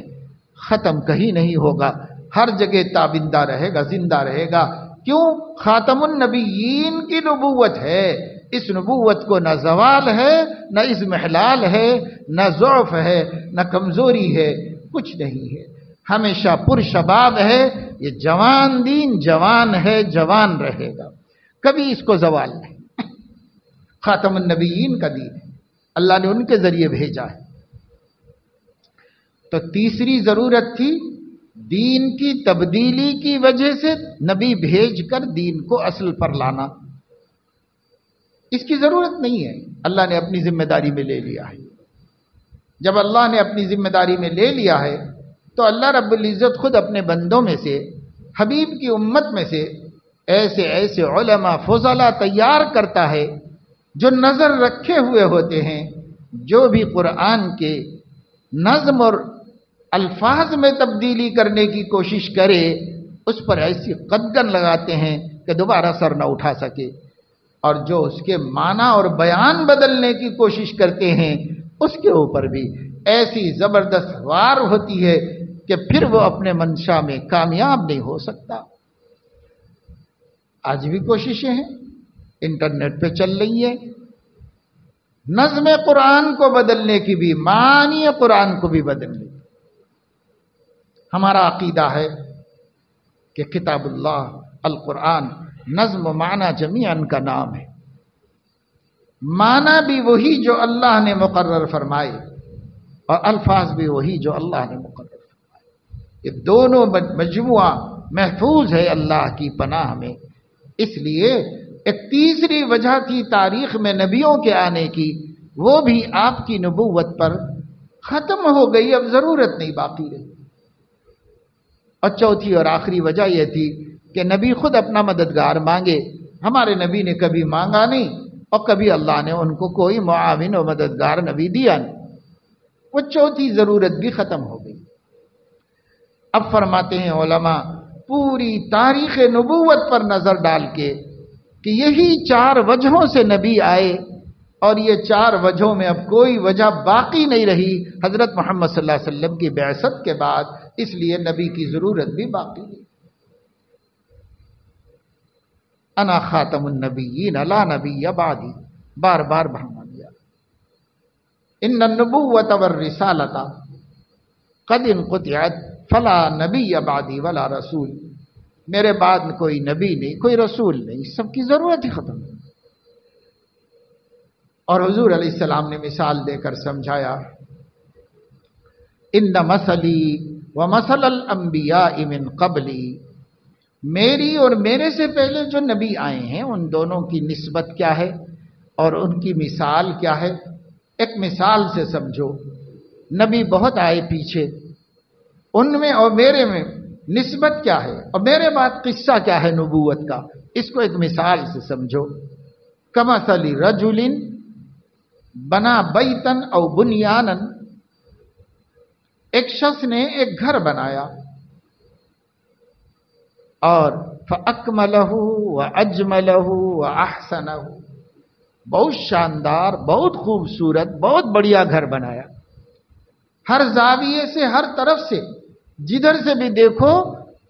ختم کہیں نہیں ہوگا، ہر جگہ تابندہ رہے گا، زندہ رہے گا۔ کیوں؟ خاتم النبیین کی نبوت ہے، اس نبوت کو نہ زوال ہے، نہ اضمحلال ہے، نہ ضعف ہے، نہ کمزوری ہے، کچھ نہیں ہے، ہمیشہ پرشباب ہے، یہ جوان دین جوان ہے، جوان رہے گا، کبھی اس کو زوال نہیں۔ خاتم النبیین کا دین ہے، اللہ نے ان کے ذریعے بھیجا ہے۔ تو تیسری ضرورت تھی دین کی تبدیلی کی وجہ سے نبی بھیج کر دین کو اصل پر لانا، اس کی ضرورت نہیں ہے، اللہ نے اپنی ذمہ داری میں لے لیا ہے۔ جب اللہ نے اپنی ذمہ داری میں لے لیا ہے تو اللہ رب العزت خود اپنے بندوں میں سے، حبیب کی امت میں سے ایسے ایسے علماء فضلاء تیار کرتا ہے جو نظر رکھے ہوئے ہوتے ہیں، جو بھی قرآن کے نظم اور الفاظ میں تبدیلی کرنے کی کوشش کرے اس پر ایسی قدغن لگاتے ہیں کہ دوبارہ سر نہ اٹھا سکے، اور جو اس کے معنی اور بیان بدلنے کی کوشش کرتے ہیں اس کے اوپر بھی ایسی زبردست وار ہوتی ہے کہ پھر وہ اپنے منشا میں کامیاب نہیں ہو سکتا۔ آج بھی کوششیں ہیں، انٹرنیٹ پہ چل رہی ہے، نظم قرآن کو بدلنے کی بھی، معنی قرآن کو بھی بدلنے کی۔ ہمارا عقیدہ ہے کہ کتاب اللہ القرآن نظم و معنی جمیعاً کا نام ہے، معنی بھی وہی جو اللہ نے مقرر فرمائے اور الفاظ بھی وہی جو اللہ نے مقرر فرمائے، یہ دونوں مجموعہ محفوظ ہے اللہ کی پناہ میں۔ اس لیے ایک تیسری وجہ تھی تاریخ میں نبیوں کے آنے کی، وہ بھی آپ کی نبوت پر ختم ہو گئی، اب ضرورت نہیں باقی رہی۔ اور چوتھی اور آخری وجہ یہ تھی کہ نبی خود اپنا مددگار مانگے، ہمارے نبی نے کبھی مانگا نہیں اور کبھی اللہ نے ان کو کوئی معاون و مددگار نبی دیا نہیں، وہ چوتھی ضرورت بھی ختم ہو گئی۔ اب فرماتے ہیں علماء پوری تاریخ نبوت پر نظر ڈال کے کہ یہی چار وجہوں سے نبی آئے اور یہ 4 وجہوں میں اب کوئی وجہ باقی نہیں رہی حضرت محمد صلی اللہ علیہ وسلم کی بعثت کے بعد، اس لیے نبی کی ضرورت بھی باقی نہیں۔ انا خاتم النبیین لا نبی بعدی، بار بار بڑھا دیا۔ ان النبوۃ والرسالۃ قد انقطعت فلا نبی بعدی ولا رسول، میرے بعد کوئی نبی نہیں، کوئی رسول نہیں، سب کی ضرورت ہی ختم۔ اور حضور علیہ السلام نے مثال دے کر سمجھایا، ان مثلی ومثل الانبیاء من قبلی، میری اور میرے سے پہلے جو نبی آئے ہیں ان دونوں کی نسبت کیا ہے اور ان کی مثال کیا ہے، ایک مثال سے سمجھو۔ نبی بہت آئے پیچھے، ان میں اور میرے میں نسبت کیا ہے، اور میرے بعد قصہ کیا ہے نبوت کا، اس کو ایک مثال سے سمجھو۔ کمثل رجل بنا بیتن او بنیانن، ایک شخص نے ایک گھر بنایا اور فَأَكْمَلَهُ وَأَجْمَلَهُ وَأَحْسَنَهُ، بہت شاندار، بہت خوبصورت، بہت بڑھیا گھر بنایا، ہر زاویے سے، ہر طرف سے، جدھر سے بھی دیکھو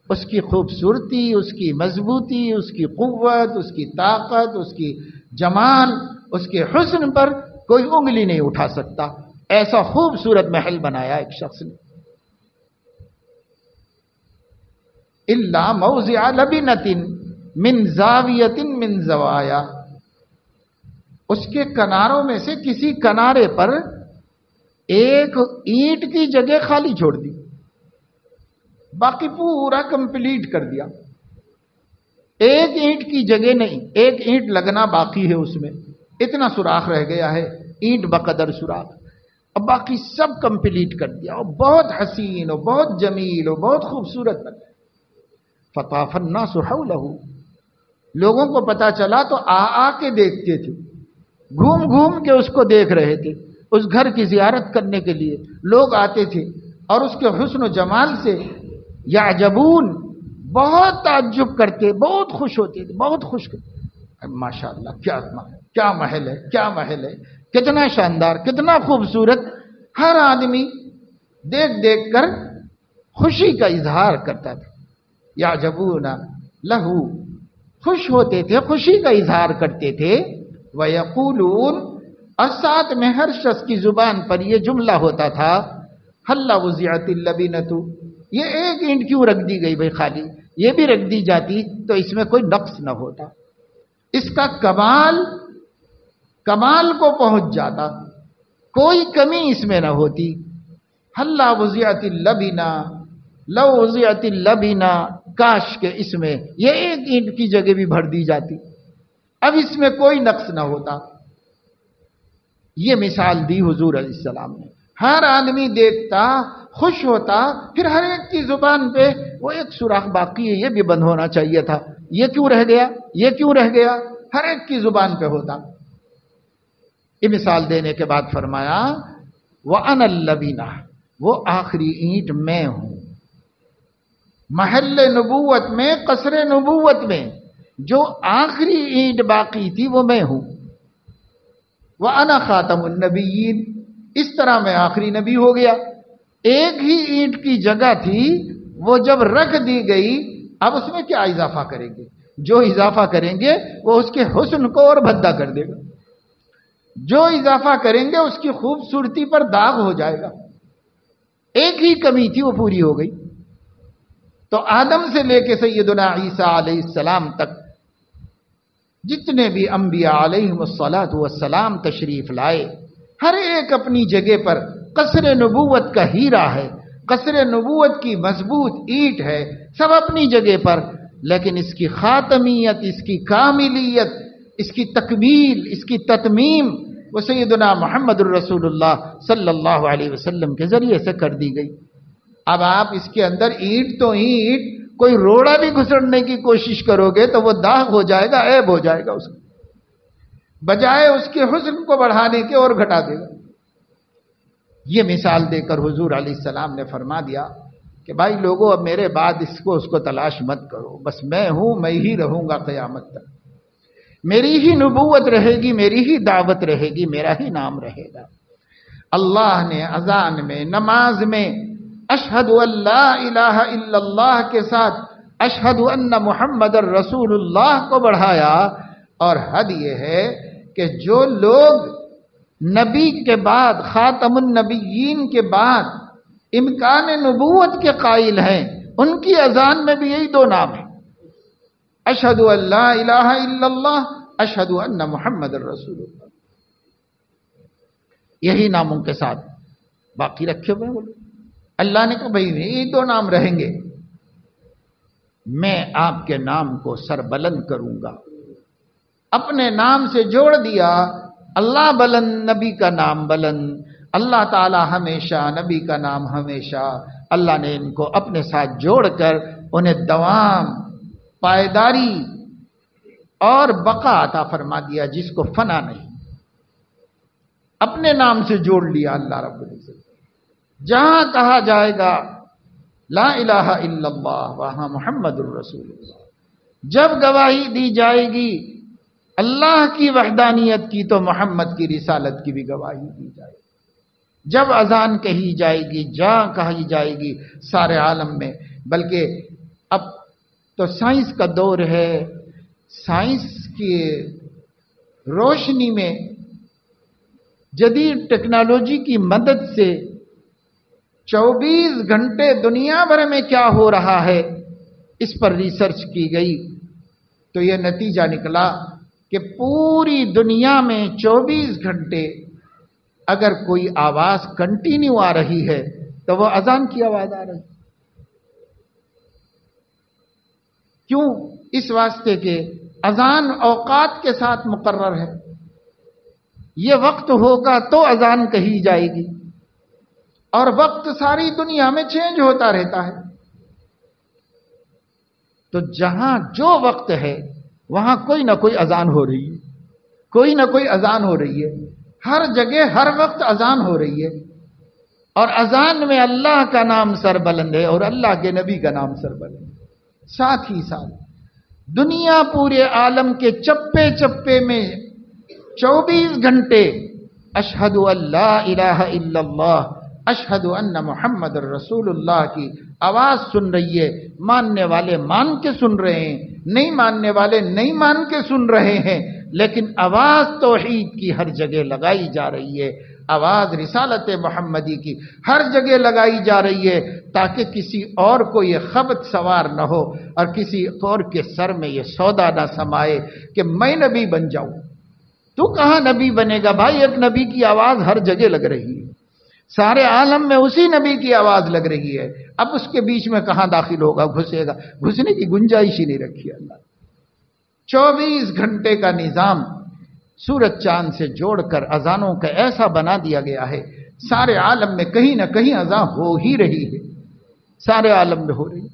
اس کی خوبصورتی، اس کی مضبوطی، اس کی قوت، اس کی طاقت، اس کی جمال، اس کے حسن پر کوئی انگلی نہیں اٹھا سکتا، ایسا خوبصورت محل بنایا ایک شخص نے۔ الا موضع لبنۃ من زاویۃ من زوایا، اس کے کناروں میں سے کسی کنارے پر ایک اینٹ کی جگہ خالی چھوڑ دی، باقی پورا کمپلیٹ کر دیا، ایک اینٹ کی جگہ نہیں، ایک اینٹ لگنا باقی ہے، اس میں اتنا سوراخ رہ گیا ہے، اینٹ بقدر سوراخ، اب باقی سب کمپلیٹ کر دیا، اور بہت حسین اور بہت جمیل اور بہت خوبصورت بن گیا۔ فطاف الناس حولہ، لوگوں کو پتا چلا تو آ کے دیکھتے تھے، گھوم گھوم کے اس کو دیکھ رہے تھے، اس گھر کی زیارت کرنے کے لیے لوگ آتے تھے، اور اس کے حسن و جمال سے یعجبون، بہت تعجب کرتے، بہت خوش ہوتے تھے، بہت خوش کرتے، ماشاءاللہ کیا محل ہے، کیا محل ہے، کتنا شاندار، کتنا خوبصورت۔ ہر آدمی دیکھ دیکھ کر خوشی کا اظہار کرتا تھا، یعجبون لہو، خوش ہوتے تھے، خوشی کا اظہار کرتے تھے، وَيَقُولُونَ، اور ساتھ میں ہر شخص کی زبان پر یہ جملہ ہوتا تھا، ہَلَّا وُزِعَتِ اللَّبِنَةُ، یہ ایک اینٹ کیوں رکھ دی گئی بھائی خالی، یہ بھی رکھ دی جاتی تو اس میں کوئی نقص نہ ہوتا، اس کا کمال کو پہنچ جاتا، کوئی کمی اس میں نہ ہوتی۔ ہَلَّا وُزِعَتِ اللَّبِنَةُ، لو وُزِعَتِ اللَّبِنَةُ، کاش کہ اس میں یہ ایک اینٹ کی جگہ بھی بھر دی جاتی، اب اس میں کوئی نقص نہ ہوتا۔ یہ مثال دی حضور علیہ السلام نے، ہر آدمی دیکھتا، خوش ہوتا، پھر ہر ایک کی زبان پہ وہ ایک سوراخ باقی ہے، یہ بھی بند ہونا چاہیے تھا، یہ کیوں رہ گیا، یہ کیوں رہ گیا، ہر ایک کی زبان پہ ہوتا۔ یہ مثال دینے کے بعد فرمایا وَأَنَا اللَّبِنَةُ، وہ آخری اینٹ میں ہوں، محل نبوت میں، قصر نبوت میں جو آخری اینٹ باقی تھی وہ میں ہوں۔ وَأَنَا خَاتَمُ النَّبِيِّينَ، اس طرح میں آخری نبی ہو گیا، ایک ہی اینٹ کی جگہ تھی، وہ جب رکھ دی گئی اب اس میں کیا اضافہ کریں گے، جو اضافہ کریں گے وہ اس کے حسن کو اور بھدا کر دے گا، جو اضافہ کریں گے اس کی خوبصورتی پر داغ ہو جائے گا، ایک ہی کمی تھی وہ پوری ہو گئی۔ تو آدم سے لے کے سیدنا عیسیٰ علیہ السلام تک جتنے بھی انبیاء علیہم السلام تشریف لائے، ہر ایک اپنی جگہ پر قصر نبوت کا ہیرا ہے، قصر نبوت کی مضبوط اینٹ ہے، سب اپنی جگہ پر، لیکن اس کی خاتمیت، اس کی کاملیت، اس کی تکمیل، اس کی تتمیم وہ سیدنا محمد الرسول اللہ صلی اللہ علیہ وسلم کے ذریعے سے کر دی گئی۔ اب آپ اس کے اندر اینٹ تو اینٹ، کوئی روڑا بھی گھسڑنے کی کوشش کرو گے تو وہ داغ ہو جائے گا، عیب ہو جائے گا، اس کا بجائے اس کے حسن کو بڑھانے کے اور گھٹا دے گا۔ یہ مثال دے کر حضور علیہ السلام نے فرما دیا کہ بھائی لوگوں اب میرے بعد اس کو تلاش مت کرو، بس میں ہوں، میں ہی رہوں گا قیامت تک، میری ہی نبوت رہے گی، میری ہی دعوت رہے گی، میرا ہی نام رہے گا۔ اللہ نے اذان میں، نماز میں اشہد ان لا الہ الا اللہ کے ساتھ اشہد ان محمد الرسول اللہ کو بڑھایا، اور حد یہ ہے کہ جو لوگ نبی کے بعد، خاتم النبیین کے بعد امکان نبوت کے قائل ہیں، ان کی اذان میں بھی یہی دو نام ہیں، اشہد ان لا الہ الا اللہ، اشہد ان محمد الرسول اللہ، یہی ناموں کے ساتھ باقی رکھے ہوئے بولے۔ اللہ نے کہا بھائی یہ دو نام رہیں گے، میں آپ کے نام کو سر بلند کروں گا۔ اپنے نام سے جوڑ دیا، اللہ بلند، نبی کا نام بلند، اللہ تعالی ہمیشہ، نبی کا نام ہمیشہ۔ اللہ نے ان کو اپنے ساتھ جوڑ کر انہیں دوام، پائیداری اور بقا عطا فرما دیا، جس کو فنا نہیں۔ اپنے نام سے جوڑ لیا اللہ رب العزت۔ جہاں کہا جائے گا لا الہ الا اللہ، وہاں محمد الرسول اللہ۔ جب گواہی دی جائے گی اللہ کی وحدانیت کی، تو محمد کی رسالت کی بھی گواہی دی جائے گی۔ جب اذان کہی جائے گی، جہاں کہی جائے گی سارے عالم میں، بلکہ اب تو سائنس کا دور ہے، سائنس کی روشنی میں، جدید ٹیکنالوجی کی مدد سے 24 گھنٹے دنیا بھر میں کیا ہو رہا ہے، اس پر ریسرچ کی گئی تو یہ نتیجہ نکلا کہ پوری دنیا میں 24 گھنٹے اگر کوئی آواز کنٹینیو آ رہی ہے تو وہ اذان کی آواز آ رہی ہے۔ کیوں؟ اس واسطے کہ اذان اوقات کے ساتھ مقرر ہے، یہ وقت ہوگا تو اذان کہی جائے گی، اور وقت ساری دنیا میں چینج ہوتا رہتا ہے۔ تو جہاں جو وقت ہے وہاں کوئی نہ کوئی اذان ہو رہی ہے، کوئی نہ کوئی اذان ہو رہی ہے، ہر جگہ ہر وقت اذان ہو رہی ہے، اور اذان میں اللہ کا نام سر بلند ہے اور اللہ کے نبی کا نام سر بلند ہے۔ ساتھ ہی ساتھ دنیا پورے عالم کے چپے چپے میں 24 گھنٹے اشہد ان لا الہ الا اللہ، اشہد ان محمد الرسول اللہ کی آواز سن رہی ہے۔ ماننے والے مان کے سن رہے ہیں، نہیں ماننے والے نہیں مان کے سن رہے ہیں، لیکن آواز توحید کی ہر جگہ لگائی جا رہی ہے، آواز رسالت محمدی کی ہر جگہ لگائی جا رہی ہے، تاکہ کسی اور کو یہ خبط سوار نہ ہو اور کسی اور کے سر میں یہ سودا نہ سمائے کہ میں نبی بن جاؤں۔ تو کہاں نبی بنے گا بھائی؟ ایک نبی کی آواز ہر جگہ لگ رہی ہے، سارے عالم میں اسی نبی کی آواز لگ رہی ہے، اب اس کے بیچ میں کہاں داخل ہوگا، گھسے گا؟ گھسنے کی گنجائش ہی نہیں رکھی اللہ۔ 24 گھنٹے کا نظام سورج چاند سے جوڑ کر اذانوں کا ایسا بنا دیا گیا ہے، سارے عالم میں کہیں نہ کہیں اذان ہو ہی رہی ہے، سارے عالم میں ہو رہی ہے۔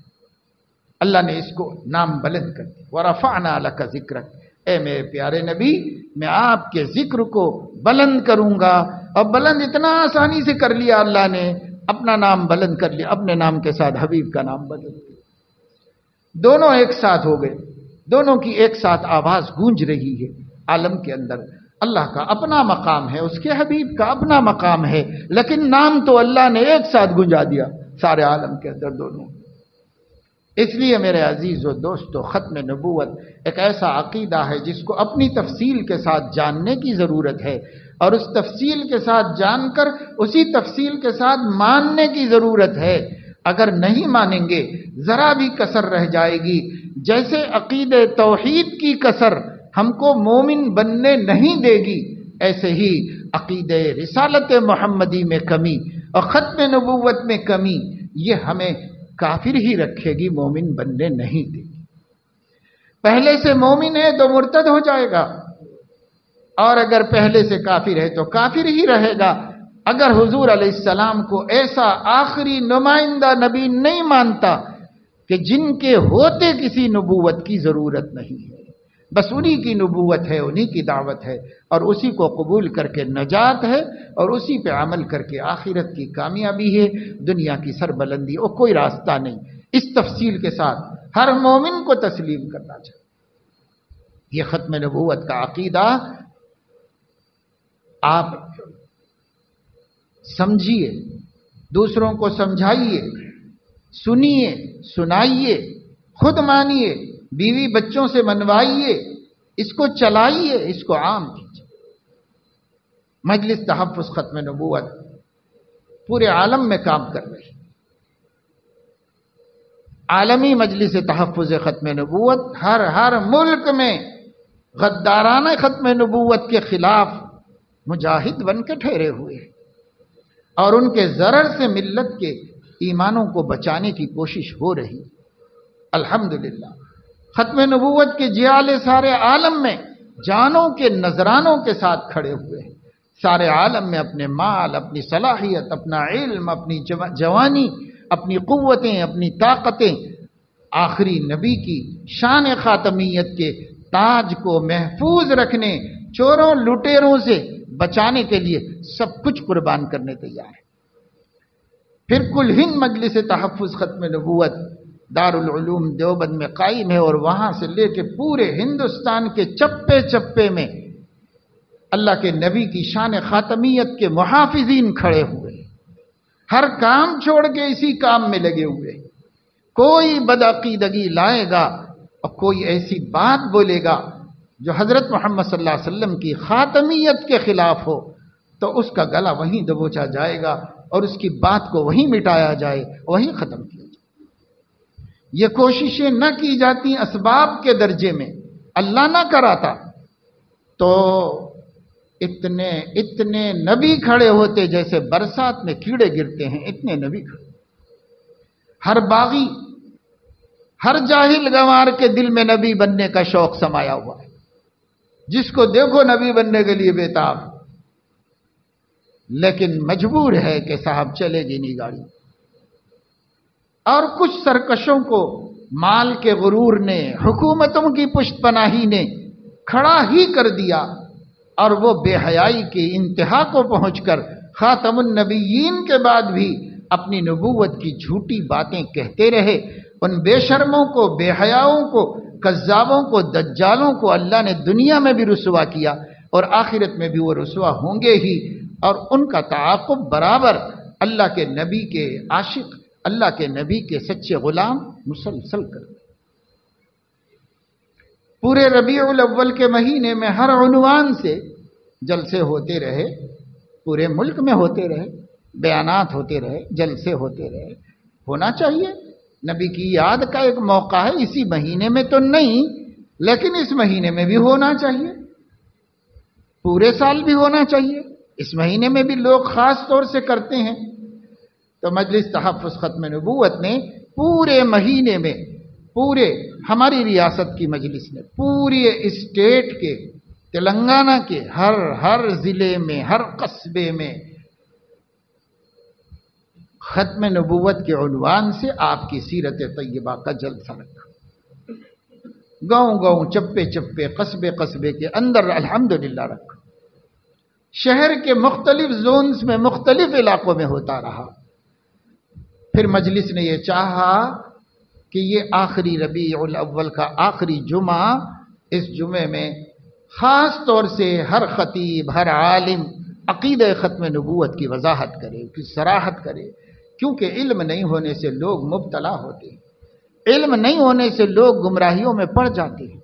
اللہ نے اس کو نام بلند کر دیا، وَرَفَعْنَا لَكَ ذِكْرَكَ، اے میرے پیارے نبی میں آپ کے ذکر کو بلند کروں گا۔ اور بلند اتنا آسانی سے کر لیا اللہ نے، اپنا نام بلند کر لیا، اپنے نام کے ساتھ حبیب کا نام بلند کیا، دونوں ایک ساتھ ہو گئے، دونوں کی ایک ساتھ آواز گونج رہی ہے عالم کے اندر۔ اللہ کا اپنا مقام ہے، اس کے حبیب کا اپنا مقام ہے، لیکن نام تو اللہ نے ایک ساتھ گونجا دیا سارے عالم کے اندر دونوں۔ اس لیے میرے عزیز و دوستو، ختم نبوت ایک ایسا عقیدہ ہے جس کو اپنی تفصیل کے ساتھ جاننے کی ضرورت ہے، اور اس تفصیل کے ساتھ جان کر اسی تفصیل کے ساتھ ماننے کی ضرورت ہے۔ اگر نہیں مانیں گے ذرا بھی کسر رہ جائے گی، جیسے عقید توحید کی کسر ہم کو مومن بننے نہیں دے گی، ایسے ہی عقید رسالت محمدی میں کمی اور ختم نبوت میں کمی یہ ہمیں کافر ہی رکھے گی، مومن بننے نہیں دے گی۔ پہلے سے مومن ہے تو مرتد ہو جائے گا، اور اگر پہلے سے کافر ہے تو کافر ہی رہے گا۔ اگر حضور علیہ السلام کو ایسا آخری نمائندہ نبی نہیں مانتا کہ جن کے ہوتے کسی نبوت کی ضرورت نہیں ہے، بس انہی کی نبوت ہے، انہی کی دعوت ہے، اور اسی کو قبول کر کے نجات ہے، اور اسی پہ عمل کر کے آخرت کی کامیابی ہے، دنیا کی سربلندی، اور کوئی راستہ نہیں۔ اس تفصیل کے ساتھ ہر مومن کو تسلیم کرنا چاہیے۔ یہ ختم نبوت کا عقیدہ آپ سمجھیے، دوسروں کو سمجھائیے، سنیے، سنائیے، خود مانیے، بیوی بچوں سے منوائیے، اس کو چلائیے، اس کو عام کیجیے۔ مجلس تحفظ ختم نبوت پورے عالم میں کام کر رہی، عالمی مجلس تحفظ ختم نبوت ہر ملک میں غدارانہ ختم نبوت کے خلاف مجاہد بن کے ٹھہرے ہوئے ہیں، اور ان کے ضرر سے ملت کے ایمانوں کو بچانے کی کوشش ہو رہی۔ الحمدللہ ختم نبوت کے جیالے سارے عالم میں جانوں کے نذرانوں کے ساتھ کھڑے ہوئے ہیں، سارے عالم میں اپنے مال، اپنی صلاحیت، اپنا علم، اپنی جوانی، اپنی قوتیں، اپنی طاقتیں آخری نبی کی شان خاتمیت کے تاج کو محفوظ رکھنے، چوروں لٹیروں سے بچانے کے لیے سب کچھ قربان کرنے تیار ہے۔ پھر کل ہند مجلس تحفظ ختم نبوت دارالعلوم دیوبند میں قائم ہے، اور وہاں سے لے کے پورے ہندوستان کے چپے چپے میں اللہ کے نبی کی شان خاتمیت کے محافظین کھڑے ہوئے، ہر کام چھوڑ کے اسی کام میں لگے ہوئے۔ کوئی بدعقیدگی لائے گا اور کوئی ایسی بات بولے گا جو حضرت محمد صلی اللہ علیہ وسلم کی خاتمیت کے خلاف ہو، تو اس کا گلا وہیں دبوچا جائے گا اور اس کی بات کو وہیں مٹایا جائے، وہیں ختم کیا جائے۔ یہ کوششیں نہ کی جاتی اسباب کے درجے میں، اللہ نہ کراتا تو اتنے نبی کھڑے ہوتے جیسے برسات میں کیڑے گرتے ہیں، اتنے نبی کھڑے۔ ہر باغی، ہر جاہل گنوار کے دل میں نبی بننے کا شوق سمایا ہوا ہے، جس کو دیکھو نبی بننے کے لیے بےتاب، لیکن مجبور ہے کہ صاحب چلے گی نہیں گاڑی۔ اور کچھ سرکشوں کو مال کے غرور نے، حکومتوں کی پشت پناہی نے کھڑا ہی کر دیا، اور وہ بے حیائی کی انتہا کو پہنچ کر خاتم النبیین کے بعد بھی اپنی نبوت کی جھوٹی باتیں کہتے رہے۔ ان بے شرموں کو، بے حیاؤں کو، کذابوں کو، دجالوں کو اللہ نے دنیا میں بھی رسوا کیا، اور آخرت میں بھی وہ رسوا ہوں گے ہی، اور ان کا تعاقب برابر اللہ کے نبی کے عاشق، اللہ کے نبی کے سچے غلام مسلسل کر۔ پورے ربیع الاول کے مہینے میں ہر عنوان سے جلسے ہوتے رہے، پورے ملک میں ہوتے رہے، بیانات ہوتے رہے، جلسے ہوتے رہے۔ ہونا چاہیے، نبی کی یاد کا ایک موقع ہے، اسی مہینے میں تو نہیں لیکن اس مہینے میں بھی ہونا چاہیے، پورے سال بھی ہونا چاہیے، اس مہینے میں بھی لوگ خاص طور سے کرتے ہیں۔ تو مجلس تحفظ ختم نبوت نے پورے مہینے میں، پورے ہماری ریاست کی مجلس نے پورے اسٹیٹ کے، تلنگانہ کے ہر ضلع میں، ہر قصبے میں ختم نبوت کے عنوان سے آپ کی سیرت طیبہ کا جلسہ رکھا۔ گاؤں چپے چپے، قصبے قصبے کے اندر الحمدللہ رکھا۔ شہر کے مختلف زونز میں، مختلف علاقوں میں ہوتا رہا۔ پھر مجلس نے یہ چاہا کہ یہ آخری ربیع الاول کا آخری جمعہ، اس جمعے میں خاص طور سے ہر خطیب، ہر عالم عقیدہ ختم نبوت کی وضاحت کرے، کی صراحت کرے، کیونکہ علم نہیں ہونے سے لوگ مبتلا ہوتے ہیں، علم نہیں ہونے سے لوگ گمراہیوں میں پڑ جاتے ہیں۔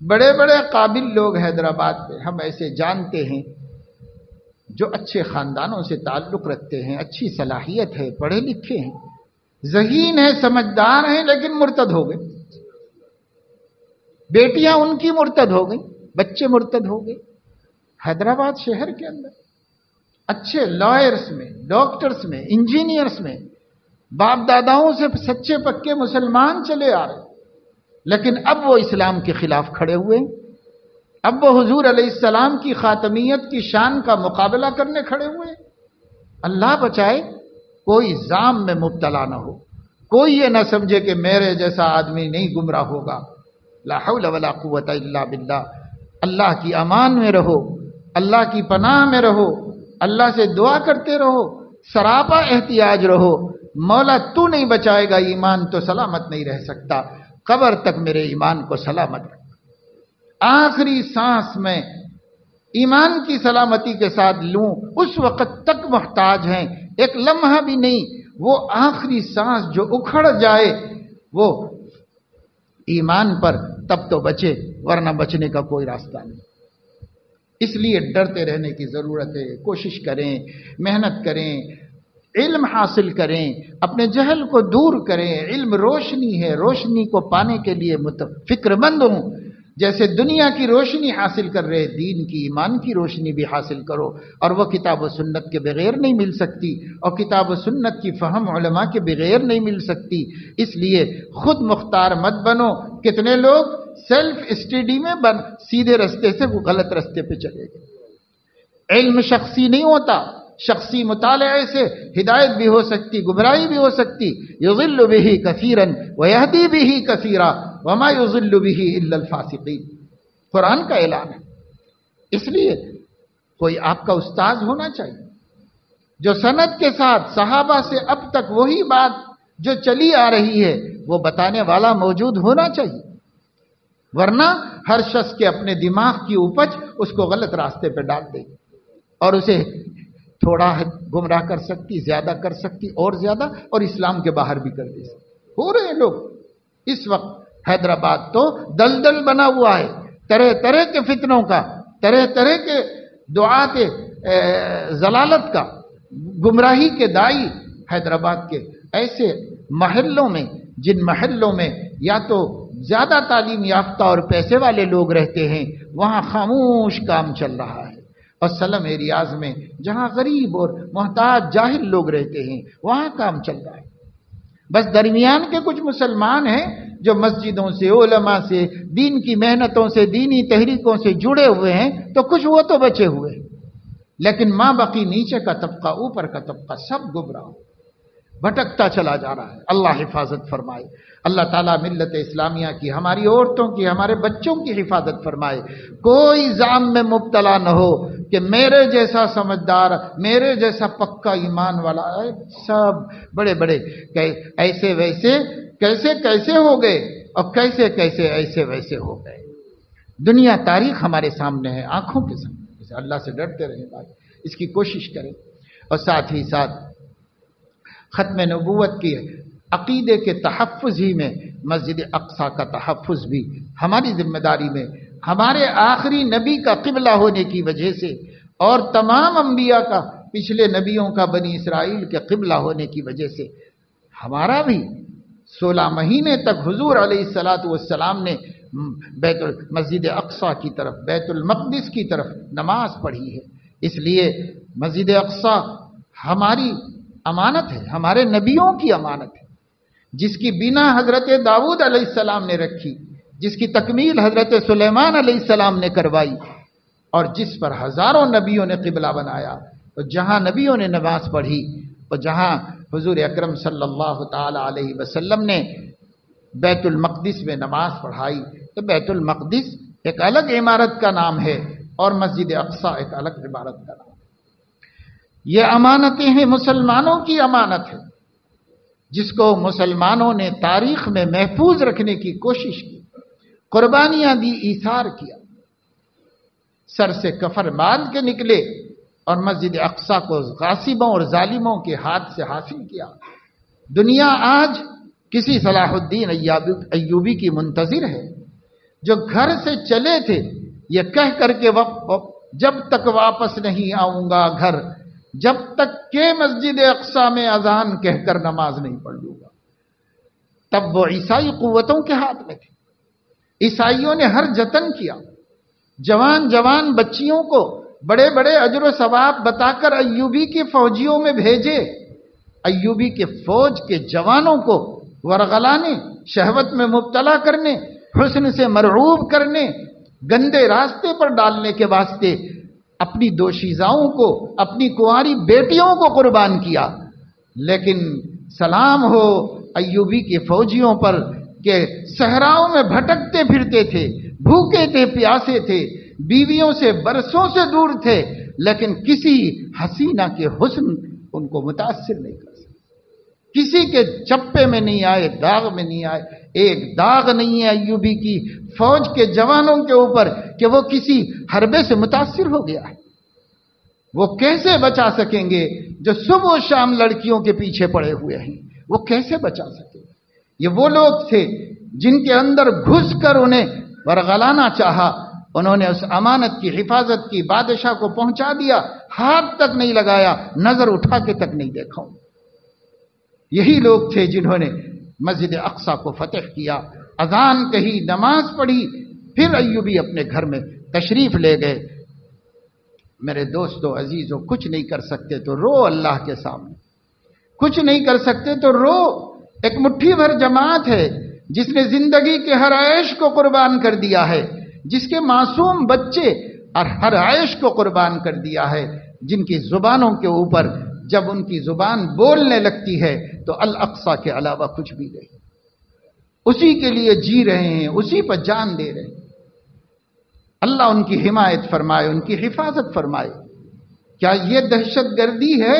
بڑے بڑے قابل لوگ حیدرآباد میں ہم ایسے جانتے ہیں جو اچھے خاندانوں سے تعلق رکھتے ہیں، اچھی صلاحیت ہے، پڑھے لکھے ہیں، ذہین ہیں، سمجھدار ہیں، لیکن مرتد ہو گئے۔ بیٹیاں ان کی مرتد ہو گئیں، بچے مرتد ہو گئے۔ حیدرآباد شہر کے اندر اچھے لائرز میں، ڈاکٹرز میں، انجینئرز میں باپ داداؤں سے سچے پکے مسلمان چلے آ رہے، لیکن اب وہ اسلام کے خلاف کھڑے ہوئے، اب وہ حضور علیہ السلام کی خاتمیت کی شان کا مقابلہ کرنے کھڑے ہوئے۔ اللہ بچائے کوئی زام میں مبتلا نہ ہو، کوئی یہ نہ سمجھے کہ میرے جیسا آدمی نہیں گمراہ ہوگا۔ لا حول ولا قوت الا باللہ۔ اللہ کی امان میں رہو، اللہ کی پناہ میں رہو، اللہ سے دعا کرتے رہو، سراپا احتیاج رہو۔ مولا تو نہیں بچائے گا ایمان تو سلامت نہیں رہ سکتا، قبر تک میرے ایمان کو سلامت رکھ۔ آخری سانس میں ایمان کی سلامتی کے ساتھ لوں، اس وقت تک محتاج ہیں، ایک لمحہ بھی نہیں۔ وہ آخری سانس جو اکھڑ جائے وہ ایمان پر، تب تو بچے، ورنہ بچنے کا کوئی راستہ نہیں۔ اس لیے ڈرتے رہنے کی ضرورت ہے، کوشش کریں، محنت کریں، علم حاصل کریں، اپنے جہل کو دور کریں۔ علم روشنی ہے، روشنی کو پانے کے لیے فکر مند ہوں۔ جیسے دنیا کی روشنی حاصل کر رہے، دین کی، ایمان کی روشنی بھی حاصل کرو، اور وہ کتاب و سنت کے بغیر نہیں مل سکتی، اور کتاب و سنت کی فہم علماء کے بغیر نہیں مل سکتی۔ اس لیے خود مختار مت بنو۔ کتنے لوگ سیلف اسٹڈی میں سیدھے رستے سے وہ غلط رستے پہ چلے گئے۔ علم شخصی نہیں ہوتا، شخصی مطالعے سے ہدایت بھی ہو سکتی، گمراہی بھی ہو سکتی۔ یضل بہ کثیرا ویہدی بہ کثیرا وما یضل بہ الا الفاسقین، قرآن کا اعلان ہے۔ اس لیے کوئی آپ کا استاذ ہونا چاہیے جو سند کے ساتھ صحابہ سے اب تک وہی بات جو چلی آ رہی ہے وہ بتانے والا موجود ہونا چاہیے، ورنہ ہر شخص کے اپنے دماغ کی اپج اس کو غلط راستے پہ ڈال دے اور اسے تھوڑا گمراہ کر سکتی، زیادہ کر سکتی، اور زیادہ، اور اسلام کے باہر بھی کر دے سکتی۔ ہو رہے ہیں لوگ اس وقت۔ حیدرآباد تو دلدل بنا ہوا ہے طرح طرح کے فتنوں کا، طرح طرح کے دعات ضلالت کا، گمراہی کے دائی حیدرآباد کے ایسے محلوں میں، جن محلوں میں یا تو زیادہ تعلیم یافتہ اور پیسے والے لوگ رہتے ہیں، وہاں خاموش کام چل رہا ہے، اور سلم ایریاز میں جہاں غریب اور محتاج جاہل لوگ رہتے ہیں وہاں کام چل رہا ہے۔ بس درمیان کے کچھ مسلمان ہیں جو مسجدوں سے، علماء سے، دین کی محنتوں سے، دینی تحریکوں سے جڑے ہوئے ہیں، تو کچھ وہ تو بچے ہوئے ہیں، لیکن ماں بقی نیچے کا طبقہ، اوپر کا طبقہ سب گمراہ بھٹکتا چلا جا رہا ہے۔ اللہ حفاظت فرمائے۔ اللہ تعالیٰ ملت اسلامیہ کی، ہماری عورتوں کی، ہمارے بچوں کی حفاظت فرمائے۔ کوئی زام میں مبتلا نہ ہو کہ میرے جیسا سمجھدار، میرے جیسا پکا ایمان والا، سب بڑے بڑے ایسے ویسے کیسے کیسے ہو گئے، اور کیسے کیسے ایسے ویسے ہو گئے۔ دنیا تاریخ ہمارے سامنے ہے، آنکھوں کے سامنے۔ اللہ سے ڈرتے رہیں بھائی، اس کی کوشش کریں، اور ساتھ ہی ساتھ ختم نبوت کی عقیدے کے تحفظ ہی میں مسجد اقصیٰ کا تحفظ بھی ہماری ذمہ داری میں، ہمارے آخری نبی کا قبلہ ہونے کی وجہ سے، اور تمام انبیاء کا، پچھلے نبیوں کا، بنی اسرائیل کے قبلہ ہونے کی وجہ سے ہمارا بھی 16 مہینے تک حضور علیہ السلام نے مسجد اقصیٰ کی طرف، بیت المقدس کی طرف نماز پڑھی ہے۔ اس لیے مسجد اقصیٰ ہماری امانت ہے، ہمارے نبیوں کی امانت ہے، جس کی بنا حضرت داؤد علیہ السلام نے رکھی، جس کی تکمیل حضرت سلیمان علیہ السلام نے کروائی، اور جس پر ہزاروں نبیوں نے قبلہ بنایا۔ تو جہاں نبیوں نے نماز پڑھی، اور جہاں حضور اکرم صلی اللہ تعالی علیہ وسلم نے بیت المقدس میں نماز پڑھائی، تو بیت المقدس ایک الگ عمارت کا نام ہے، اور مسجد اقصیٰ ایک الگ عمارت کا نام ہے۔ یہ امانتیں ہیں، مسلمانوں کی امانت ہے، جس کو مسلمانوں نے تاریخ میں محفوظ رکھنے کی کوشش کی، قربانیاں دی، ایثار کیا، سر سے کفر باندھ کے نکلے، اور مسجد اقصیٰ کو غاصبوں اور ظالموں کے ہاتھ سے حاصل کیا۔ دنیا آج کسی صلاح الدین ایوبی کی منتظر ہے، جو گھر سے چلے تھے یہ کہہ کر کے جب تک واپس نہیں آؤں گا گھر، جب تک کہ مسجد اقصیٰ میں اذان کہہ کر نماز نہیں پڑھ لوں گا۔ تب وہ عیسائی قوتوں کے ہاتھ میں تھے، عیسائیوں نے ہر جتن کیا، جوان جوان بچیوں کو بڑے بڑے اجر و ثواب بتا کر ایوبی کے فوجیوں میں بھیجے، ایوبی کے فوج کے جوانوں کو ورغلانے، شہوت میں مبتلا کرنے، حسن سے مرعوب کرنے، گندے راستے پر ڈالنے کے واسطے اپنی دوشیزاؤں کو، اپنی کنواری بیٹیوں کو قربان کیا۔ لیکن سلام ہو ایوبی کے فوجیوں پر کہ صحراؤں میں بھٹکتے پھرتے تھے، بھوکے تھے، پیاسے تھے، بیویوں سے برسوں سے دور تھے، لیکن کسی حسینہ کے حسن ان کو متاثر نہیں کر سکتے، کسی کے چپے میں نہیں آئے، داغ میں نہیں آئے۔ ایک داغ نہیں ہے ایوبی کی فوج کے جوانوں کے اوپر کہ وہ کسی حربے سے متاثر ہو گیا ہے۔ وہ کیسے بچا سکیں گے جو صبح و شام لڑکیوں کے پیچھے پڑے ہوئے ہیں؟ وہ کیسے بچا سکیں گے؟ یہ وہ لوگ تھے جن کے اندر گھس کر انہیں ورغلانا چاہا، انہوں نے اس امانت کی حفاظت کی، بادشاہ کو پہنچا دیا، ہاتھ تک نہیں لگایا، نظر اٹھا کے تک نہیں دیکھا۔ یہی لوگ تھے جنہوں نے مسجد اقصی کو فتح کیا، اذان کہی، نماز پڑھی، پھر ایوبی اپنے گھر میں تشریف لے گئے۔ میرے دوستو عزیزو، کچھ نہیں کر سکتے تو رو اللہ کے سامنے، کچھ نہیں کر سکتے تو رو۔ ایک مٹھی بھر جماعت ہے جس نے زندگی کے ہر عیش کو قربان کر دیا ہے، جس کے معصوم بچے اور ہر عیش کو قربان کر دیا ہے، جن کی زبانوں کے اوپر جب ان کی زبان بولنے لگتی ہے تو الاقصی کے علاوہ کچھ بھی نہیں، اسی کے لیے جی رہے ہیں، اسی پر جان دے رہے ہیں۔ اللہ ان کی حمایت فرمائے، ان کی حفاظت فرمائے۔ کیا یہ دہشت گردی ہے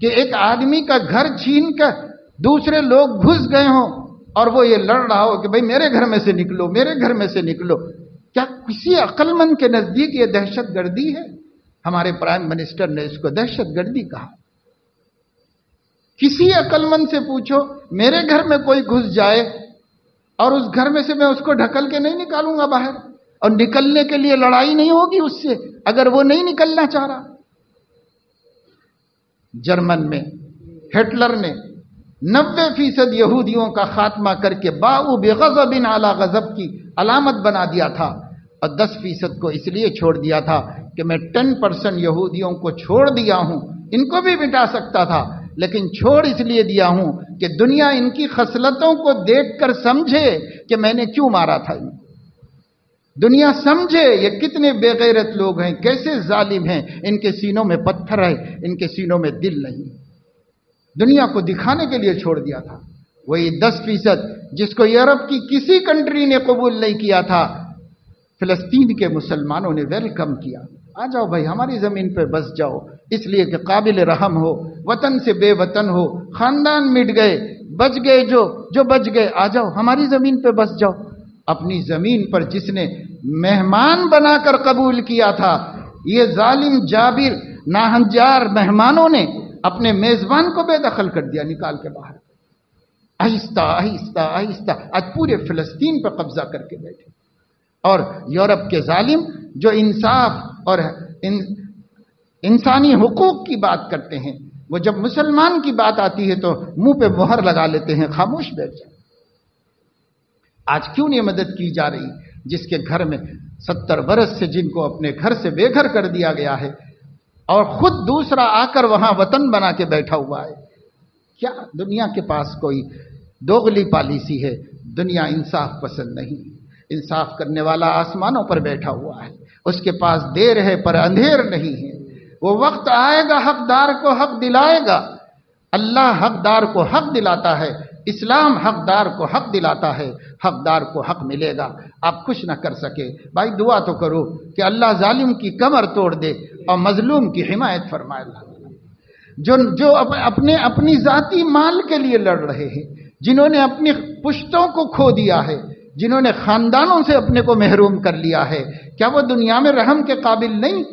کہ ایک آدمی کا گھر چھین کر دوسرے لوگ گھس گئے ہوں اور وہ یہ لڑ رہا ہو کہ بھئی میرے گھر میں سے نکلو، میرے گھر میں سے نکلو؟ کیا کسی عقل مند کے نزدیک یہ دہشت گردی ہے؟ ہمارے پرائم منسٹر نے اس کو دہشت گردی کہا۔ کسی عقل مند سے پوچھو، میرے گھر میں کوئی گھس جائے اور اس گھر میں سے میں اس کو ڈھکل کے نہیں نکالوں گا باہر، اور نکلنے کے لیے لڑائی نہیں ہوگی اس سے اگر وہ نہیں نکلنا چاہ رہا۔ جرمن میں ہٹلر نے 90% یہودیوں کا خاتمہ کر کے باؤ بغضب علی غضب کی علامت بنا دیا تھا، اور 10% کو اس لیے چھوڑ دیا تھا کہ میں 10% یہودیوں کو چھوڑ دیا ہوں، ان کو بھی مٹا سکتا تھا لیکن چھوڑ اس لیے دیا ہوں کہ دنیا ان کی خصلتوں کو دیکھ کر سمجھے کہ میں نے کیوں مارا تھا۔ دنیا سمجھے یہ کتنے بے غیرت لوگ ہیں، کیسے ظالم ہیں، ان کے سینوں میں پتھر ہے، ان کے سینوں میں دل نہیں۔ دنیا کو دکھانے کے لیے چھوڑ دیا تھا۔ وہی 10% جس کو یورپ کی کسی کنٹری نے قبول نہیں کیا تھا، فلسطین کے مسلمانوں نے ویلکم کیا۔ آ جاؤ بھائی، ہماری زمین پہ بس جاؤ، اس لیے کہ قابل رحم ہو، وطن سے بے وطن ہو، خاندان مٹ گئے، بچ گئے جو بچ گئے، آ جاؤ ہماری زمین پہ بس جاؤ۔ اپنی زمین پر جس نے مہمان بنا کر قبول کیا تھا، یہ ظالم جابر ناہنجار مہمانوں نے اپنے میزبان کو بے دخل کر دیا، نکال کے باہر۔ آہستہ آہستہ آہستہ آج پورے فلسطین پر قبضہ کر کے بیٹھے۔ اور یورپ کے ظالم جو انصاف اور انسانی حقوق کی بات کرتے ہیں، وہ جب مسلمان کی بات آتی ہے تو منہ پہ مہر لگا لیتے ہیں، خاموش بیٹھ جائیں۔ آج کیوں نہیں مدد کی جا رہی؟ جس کے گھر میں 70 برس سے جن کو اپنے گھر سے بے گھر کر دیا گیا ہے اور خود دوسرا آ کر وہاں وطن بنا کے بیٹھا ہوا ہے۔ کیا دنیا کے پاس کوئی دوغلی پالیسی ہے؟ دنیا انصاف پسند نہیں، انصاف کرنے والا آسمانوں پر بیٹھا ہوا ہے، اس کے پاس دیر ہے پر اندھیر نہیں ہے۔ وہ وقت آئے گا، حقدار کو حق دلائے گا۔ اللہ حقدار کو حق دلاتا ہے، اسلام حقدار کو حق دلاتا ہے، حقدار کو حق ملے گا۔ آپ کچھ نہ کر سکے، بھائی دعا تو کرو کہ اللہ ظالم کی کمر توڑ دے اور مظلوم کی حمایت فرمائے۔ اللہ جو اپنی ذاتی مال کے لیے لڑ رہے ہیں، جنہوں نے اپنی پشتوں کو کھو دیا ہے، جنہوں نے خاندانوں سے اپنے کو محروم کر لیا ہے، کیا وہ دنیا میں رحم کے قابل نہیں؟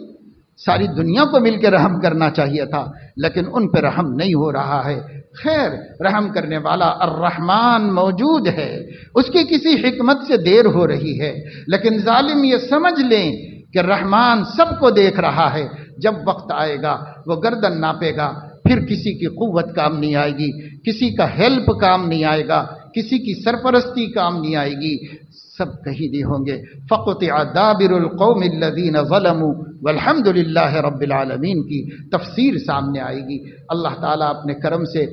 ساری دنیا کو مل کے رحم کرنا چاہیے تھا، لیکن ان پہ رحم نہیں ہو رہا ہے۔ خیر، رحم کرنے والا الرحمن موجود ہے، اس کی کسی حکمت سے دیر ہو رہی ہے، لیکن ظالم یہ سمجھ لیں کہ رحمان سب کو دیکھ رہا ہے۔ جب وقت آئے گا وہ گردن ناپے گا، پھر کسی کی قوت کام نہیں آئے گی، کسی کا ہیلپ کام نہیں آئے گا، کسی کی سرپرستی کام نہیں آئے گی، سب کہیں نہیں ہوں گے۔ فَقُطِعَ دَابِرُ الْقَوْمِ الَّذِينَ ظَلَمُوا وَالْحَمْدُ لِلَّهِ رَبِّ الْعَالَمِينَ کی تفسیر سامنے آئے گی۔ اللہ تعالیٰ اپنے کرم سے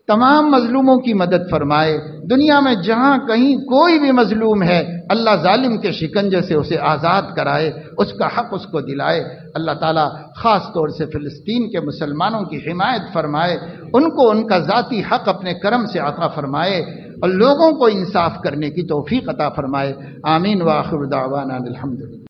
تمام مظلوموں کی مدد فرمائے۔ دنیا میں جہاں کہیں کوئی بھی مظلوم ہے، اللہ ظالم کے شکنجے سے اسے آزاد کرائے، اس کا حق اس کو دلائے۔ اللہ تعالیٰ خاص طور سے فلسطین کے مسلمانوں کی حمایت فرمائے، ان کو ان کا ذاتی حق اپنے کرم سے عطا فرمائے اور لوگوں کو انصاف کرنے کی توفیق عطا فرمائے۔ آمین وآخر دعوانا الحمدللہ۔